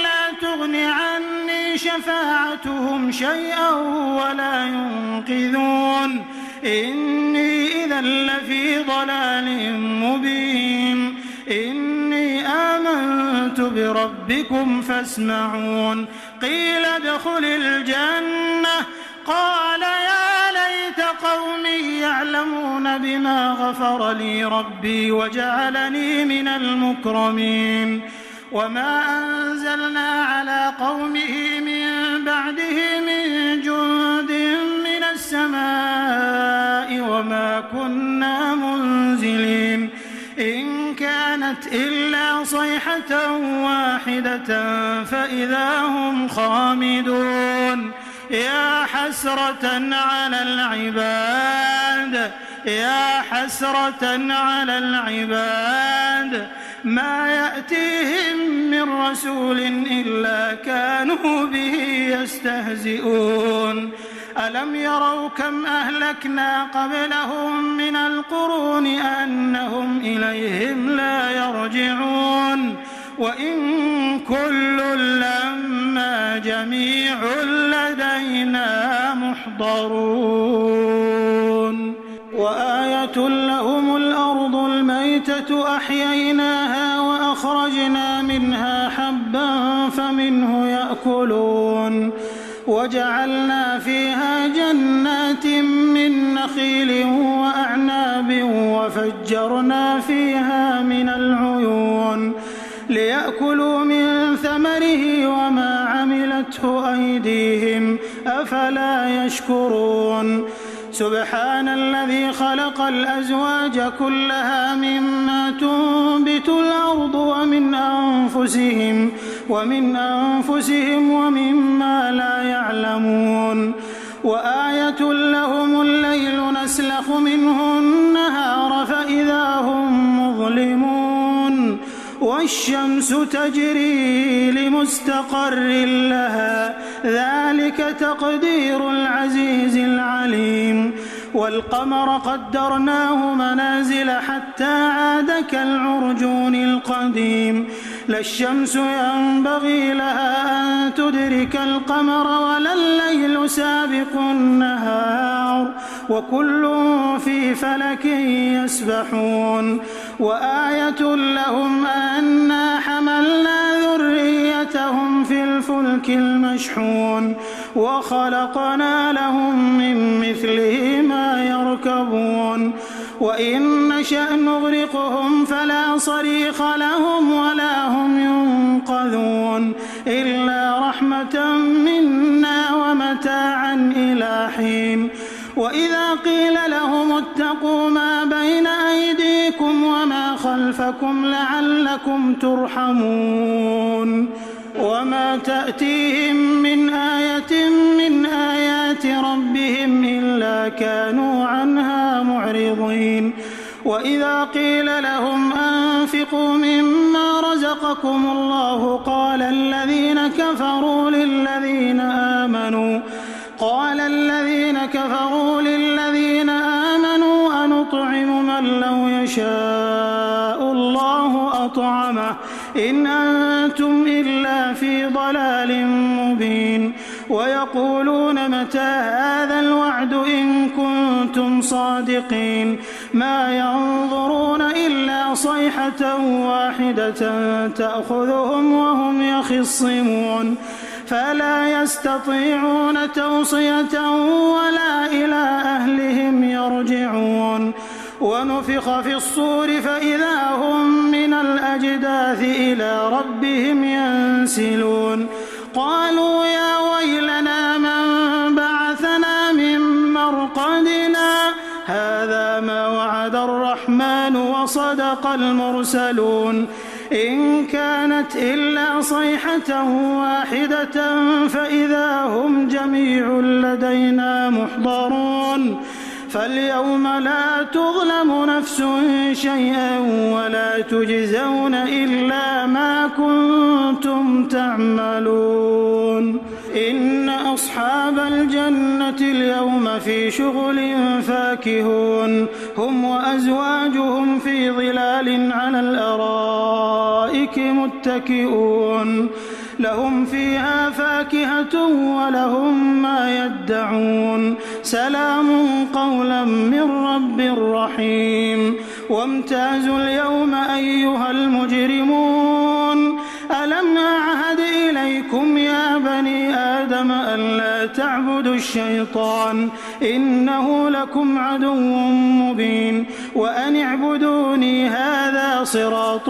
لا تغن عني شفاعتهم شيئا ولا ينقذون إني إذا لفي ضلال مبين إني آمنت بربكم فاسمعون قيل ادخل الجنة قال يا ليت قومي يعلمون بما غفر لي ربي وجعلني من المكرمين وما أنزلنا على قومه من بعده من جند من السماء وما كنا منزلين إن كانت إلا صيحة واحدة فإذا هم خامدون يا حسرة على العباد ما يأتيهم من رسول إلا كانوا به يستهزئون ألم يروا كم أهلكنا قبلهم من القرون أنهم إليهم لا يرجعون وإن كل لما جميع لدينا محضرون وآية لهم الأرض الميتة أحييناها وأخرجنا منها حبا فمنه يأكلون وجعلنا فيها جنات من نخيل وأعناب وفجرنا فيها من العيون ليأكلوا من ثمره وما عملته أيديهم أفلا يشكرون سبحان الذي خلق الأزواج كلها مما تنبت الأرض ومن أنفسهم ومما لا يعلمون وآية لهم الليل نسلخ منه النهار فإذا هم مظلمون والشمس تجري لمستقر لها ذلك تقدير العزيز العليم والقمر قدرناه منازل حتى عاد كالعرجون القديم لا الشمس ينبغي لها أن تدرك القمر ولا الليل سابق النهار وكل في فلك يسبحون وآية لهم أنا حملنا ذريتهم في الفلك المشحون وخلقنا لهم من مثله ما يركبون وإن نشأ نغرقهم فلا صريخ لهم ولا هم ينقذون إلا رحمة منا ومتاعا إلى حين وإذا قيل لهم اتقوا ما بين أيديكم وما خلفكم لعلكم ترحمون وما تأتيهم من آية من آيات ربهم إلا كانوا عنها معرضين وإذا قيل لهم أنفقوا مما رزقكم الله قال الذين كفروا للذين آمنوا أنطعم من لو يشاء الله أطعمه إن أنتم إلا في ضلال مبين ويقولون متى هذا الوعد إن كنتم صادقين ما ينظرون إلا صيحة واحدة تأخذهم وهم يخصمون فلا يستطيعون توصية ولا إلى أهلهم يرجعون ونفخ في الصور فإذا هم من الأجداث إلى ربهم ينسلون قالوا يا ويلنا من بعثنا من مرقدنا هذا ما وعد الرحمن وصدق المرسلون إن كانت إلا صيحة واحدة فإذا هم جميعا جميع لدينا محضرون فاليوم لا تظلم نفس شيئا ولا تجزون إلا ما كنتم تعملون إن أصحاب الجنة اليوم في شغل فاكهون هم وأزواجهم في ظلال على الأرائك متكئون لهم فيها فاكهة ولهم ما يدعون سلام قولا من رب رحيم وامتازوا اليوم أيها المجرمون ألم أعهد إليكم يا بني آدم ألا تعبدوا الشيطان إنه لكم عدو مبين وأن اعبدوني هذا صراط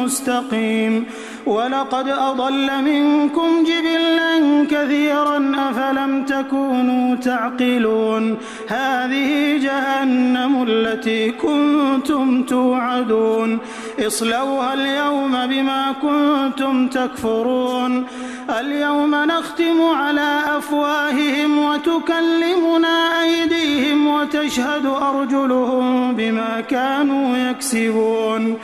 مستقيم ولقد أضل منكم جبلا كثيرا أفلم تكونوا تعقلون هذه جهنم التي كنتم توعدون اصلوها اليوم بما كنتم تكفرون اليوم نختم على أفواههم وتكلمنا أيديهم وتشهد أرجلهم بما كانوا يكسبون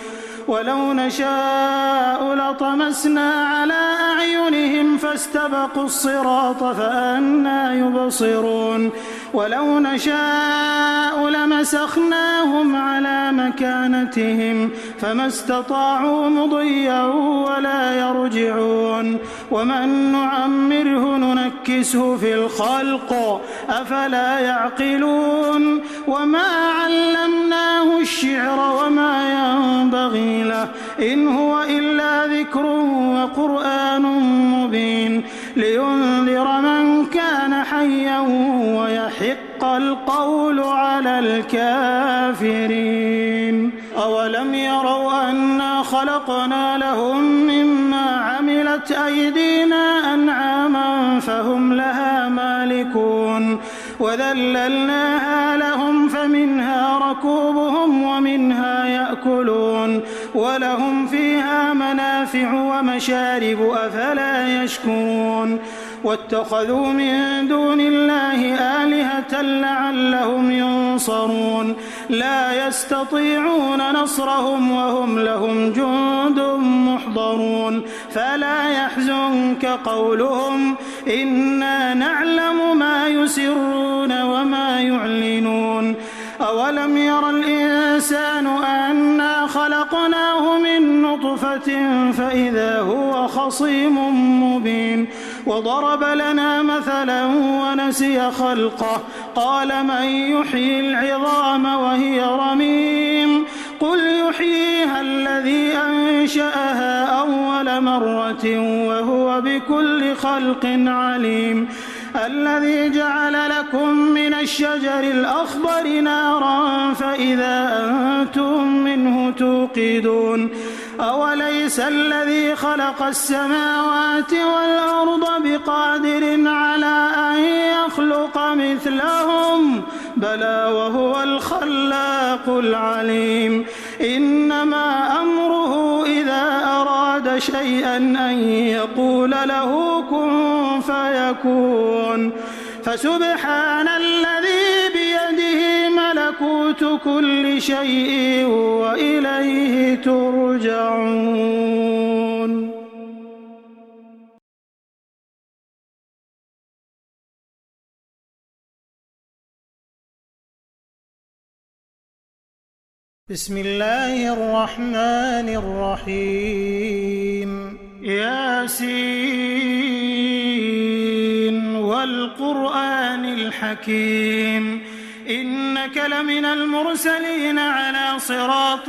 ولو نشاء لطمسنا على أعينهم فاستبقوا الصراط فأنى يبصرون ولو نشاء لمسخناهم على مكانتهم فما استطاعوا مضيا ولا يرجعون ومن نعمره ننكسه في الخلق أفلا يعقلون وما علمناه الشعر وما ينبغي له إن هو إلا ذكر وقرآن مبين لينذر من كان حيا ويحق القول على الكافرين أولم يروا أنا خلقنا لهم مما عملت أيدينا أنعاما فهم لها مالكون وذللناها لهم فمنها ركوبهم ومنها يأكلون ولهم فيها منافع ومشارب أفلا يشكرون واتخذوا من دون الله آلهة لعلهم ينصرون لا يستطيعون نصرهم وهم لهم جند محضرون فلا يحزنك قولهم إنا نعلم ما يسرون وما يعلنون أولم ير الإنسان أنا خلقناه من نطفة فإذا هو خصيم مبين وضرب لنا مثلا ونسي خلقه قال من يحيي العظام وهي رميم قل يحييها الذي أنشأها أول مرة وهو بكل خلق عليم الذي جعل لكم من الشجر الأخضر نارا فإذا أنتم منه توقدون أوليس الذي خلق السماوات والأرض بقادر على أن يخلق مثلهم بلى وهو الخلاق العليم إنما أمره إذا أراد شيئا أن يقول له كن فيكون فسبحان الذي بيده ملكوت كل شيء وإليه ترجعون. بسم الله الرحمن الرحيم ياسين والقرآن الحكيم إنك لمن المرسلين على صراط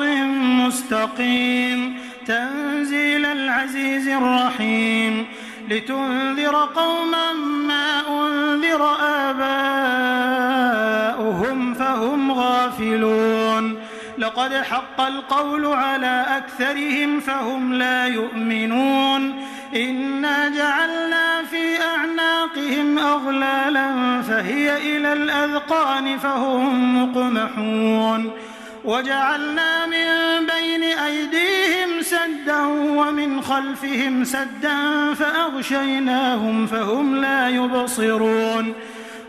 مستقيم تنزيل العزيز الرحيم لتنذر قوما ما أنذر آباؤهم فهم غافلون لقد حق القول على أكثرهم فهم لا يؤمنون إنا جعلنا في أعناقهم أغلالا فهي إلى الأذقان فهم مقمحون وجعلنا من بين أيديهم سدا ومن خلفهم سدا فأغشيناهم فهم لا يبصرون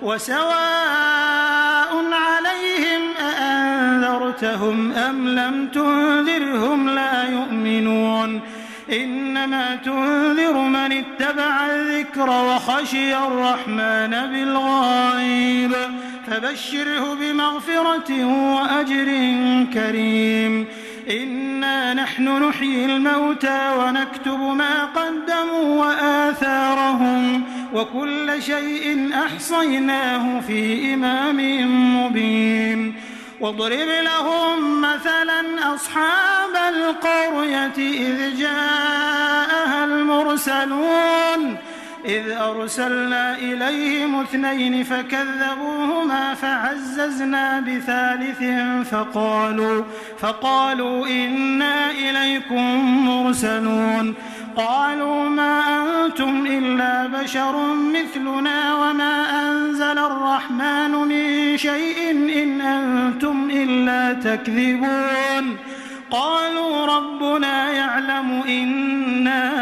وسواء عليهم أأنذرتهم أم لم تنذرهم لا يؤمنون إنما تنذر من اتبع الذكر وخشي الرحمن بالغيب فبشره بمغفرة وأجر كريم إنا نحن نحيي الموتى ونكتب ما قدموا وآثارهم وكل شيء أحصيناه في إمام مبين واضرب لهم مثلا أصحاب القرية إذ جاءها المرسلون إذ أرسلنا إليهم 2 فكذبوهما فعززنا بثالث فقالوا إنا إليكم مرسلون قالوا ما أنتم إلا بشر مثلنا وما أنزل الرحمن من شيء إن أنتم إلا تكذبون قالوا ربنا يعلم إنا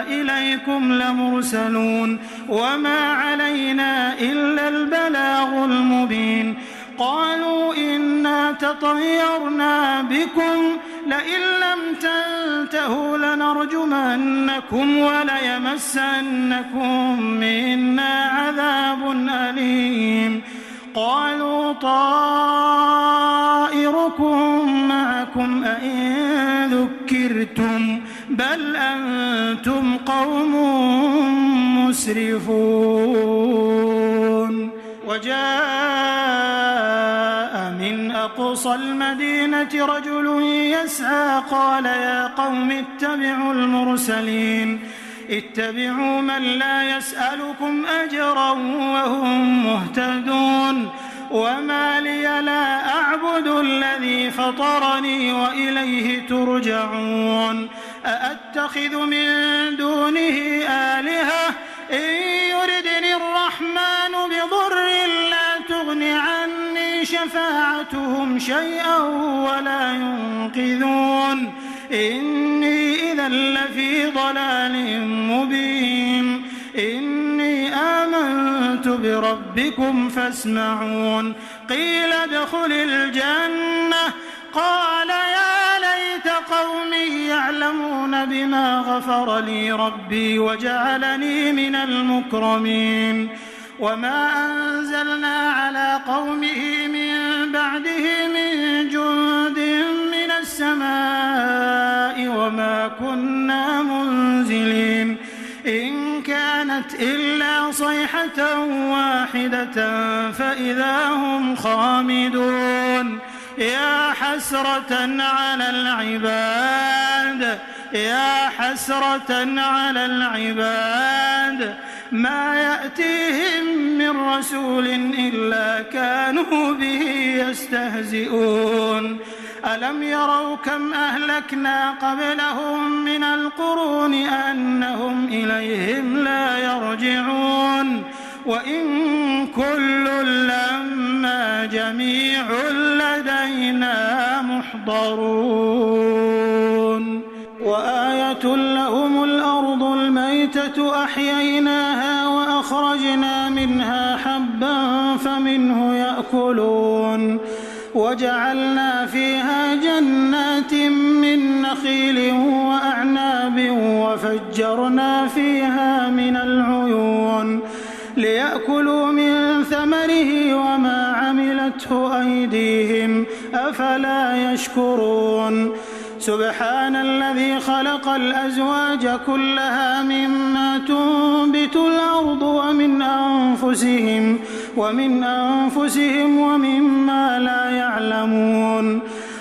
إليكم لمرسلون وما علينا إلا البلاغ المبين قالوا إنا تطيرنا بكم لئن لم تنتهوا لنرجمنكم وليمسنكم منا عذاب أليم قالوا طائركم معكم أئن ذكرتم بل أنتم قوم مسرفون وجاء من أقصى المدينة رجل يسعى قال يا قوم اتبعوا المرسلين اتبعوا من لا يسألكم أجرا وهم مهتدون وما لي لا أعبد الذي فطرني وإليه ترجعون أأتخذ من دونه آلهة إن يردني الرحمن بضر لا تغن عني شفاعتهم شيئا ولا ينقذون إني إذا لفي ضلال مبين إني آمنت بربكم فاسمعون قيل ادخل الجنة قال يا ليت قومي يعلمون بما غفر لي ربي وجعلني من المكرمين وما أنزلنا على قومه من بعده من جند من السماء وما كنا منزلين إن كانت إلا صيحة واحدة فإذا هم خامدون يا حسرة على العباد ما يأتيهم من رسول إلا كانوا به يستهزئون ألم يروا كم أهلكنا قبلهم من القرون أنهم إليهم لا يرجعون وإن كل لما جميع لدينا محضرون وآية لهم الأرض الميتة أحييناها وأخرجنا منها حبا فمنه يأكلون وجعلنا فيها جنات من نخيل وأعناب وفجرنا فيها من العيون ليأكلوا من ثمره وما عملته أيديهم أفلا يشكرون سبحان الذي خلق الأزواج كلها مما تنبت الأرض ومن أنفسهم ومما لا يعلمون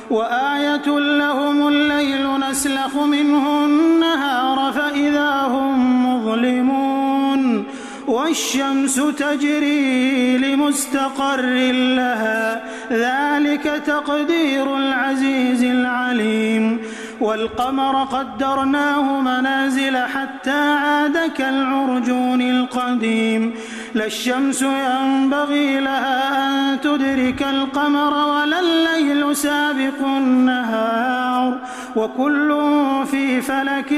وآية لهم الليل نسلخ منه النهار فإذا هم مظلمون والشمس تجري لمستقر لها ذلك تقدير العزيز العليم والقمر قدرناه منازل حتى عاد كالعرجون القديم لا الشمس ينبغي لها أن تدرك القمر ولا الليل سابق النهار وكل في فلك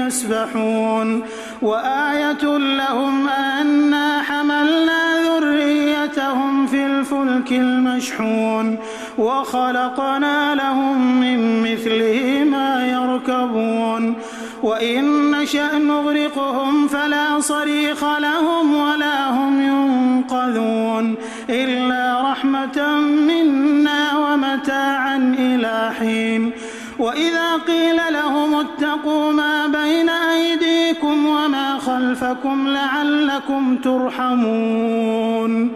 يسبحون وآية لهم أنا حملنا ذريتهم في الفلك المشحون وخلقنا لهم من مثله ما يركبون وإن نشأ نغرقهم فلا صريخ لهم ولا هم ينقذون إلا رحمة منا ومتاعا إلى حين وإذا قيل لهم اتقوا ما بين أيديكم وما خلفكم لعلكم ترحمون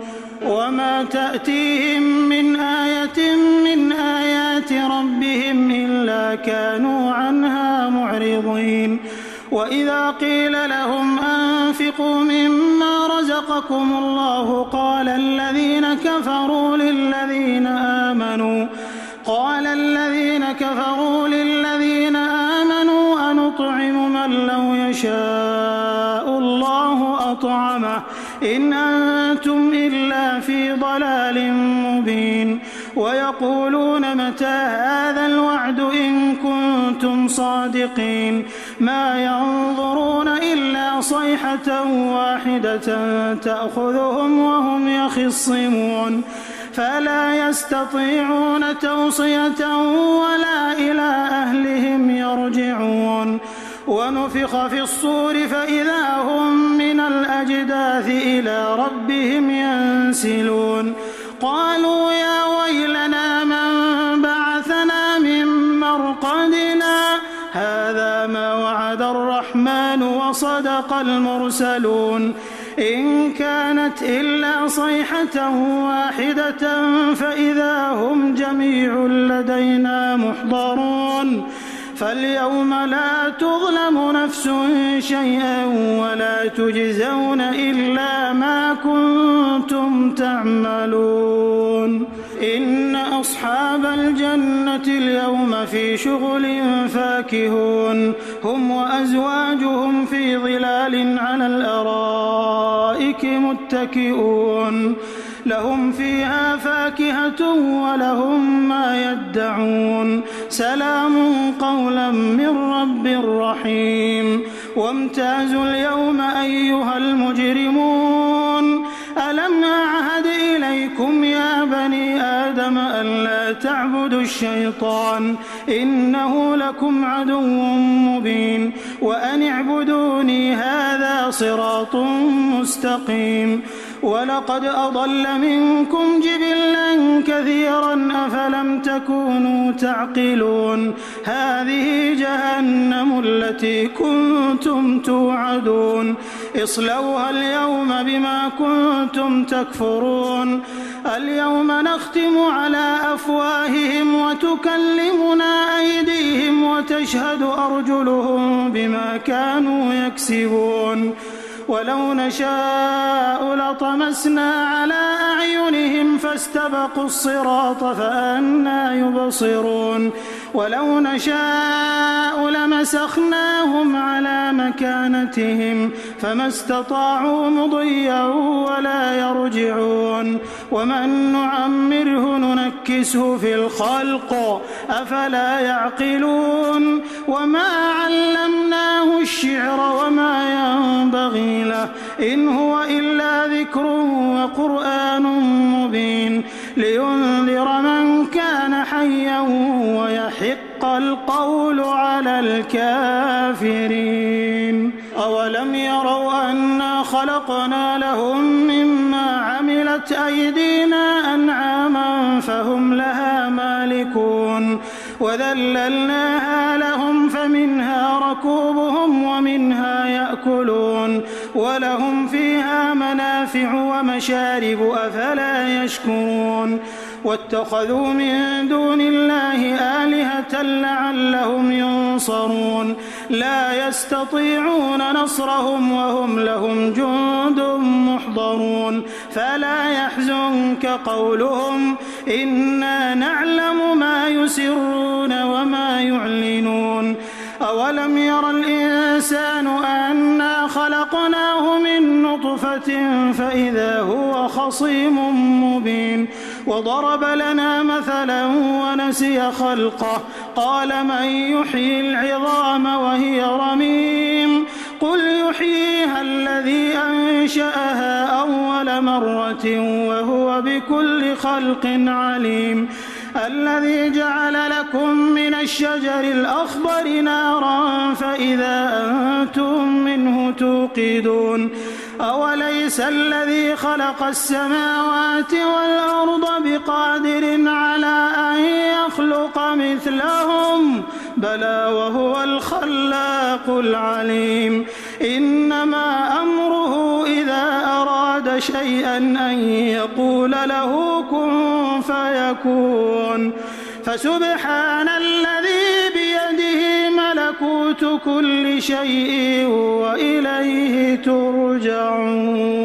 وما تأتيهم من آية من آيات ربهم إلا كانوا عنها معرضين وإذا قيل لهم أنفقوا مما رزقكم الله قال الذين كفروا للذين آمنوا أنطعم من لو يشاء الله أطعمه إن أنتم إلا في ضلال مبين ويقولون متى هذا الوعد إن كنتم صادقين ما ينظرون إلا صيحة واحدة تأخذهم وهم يخصمون فلا يستطيعون توصية ولا إلى أهلهم يرجعون ونفخ في الصور فإذا هم من الأجداث إلى ربهم ينسلون قالوا يا ويلنا من بعثنا من مرقدنا هذا ما وعد الرحمن وصدق المرسلون إن كانت إلا صيحة واحدة فإذا هم جميع لدينا محضرون فاليوم لا تظلم نفس شيئا ولا تجزون إلا ما كنتم تعملون إن أصحاب الجنة اليوم في شغل فاكهون هم وأزواجهم في ظلال على الأرائك متكئون لهم فيها فاكهة ولهم ما يدعون سلام قولا من رب رحيم وامتازوا اليوم أيها المجرمون ألم أعهد إليكم يا بني آدم ألا تعبدوا الشيطان إنه لكم عدو مبين وأن اعبدوني هذا صراط مستقيم ولقد أضل منكم جبلا كثيرا أفلم تكونوا تعقلون هذه جهنم التي كنتم توعدون اصلوها اليوم بما كنتم تكفرون اليوم نختم على أفواههم وتكلمنا أيديهم وتشهد أرجلهم بما كانوا يكسبون ولو نشاء لطمسنا على أعينهم فاستبقوا الصراط فأنى يبصرون ولو نشاء لمسخناهم على مكانتهم فما استطاعوا مضيا ولا يرجعون ومن نعمره ننكسه في الخلق أفلا يعقلون وما علمناه الشعر وما ينبغي له إن هو إلا ذكر وقرآن مبين لينذر من كان حيا ويحق القول على الكافرين أولم يروا أنا خلقنا لهم مما عملت أيدينا أنعاما فهم لها مالكون وذللناها لهم فمنها ركوبهم ومنها يأكلون ولهم فيها منافع ومشارب أفلا يشكرون واتخذوا من دون الله آلهة لعلهم ينصرون لا يستطيعون نصرهم وهم لهم جند محضرون فلا يحزنك قولهم إنا نعلم ما يسرون وما يعلنون أولم ير الإنسان أنا خلقناه من نطفة فإذا هو خصيم مبين وضرب لنا مثلا ونسي خلقه قال من يحيي العظام وهي رميم قل يحييها الذي أنشأها أول مرة وهو بكل خلق عليم الذي جعل لكم من الشجر الأخضر نارا فإذا أنتم منه توقدون أوليس الذي خلق السماوات والأرض بقادر على أن يخلق مثلهم بلى وهو الخلاق العليم إنما أمره إذا أراد شيئا أن يقول له كن فيكون فسبحان الذي بيده ملكوت كل شيء وإليه ترجعون.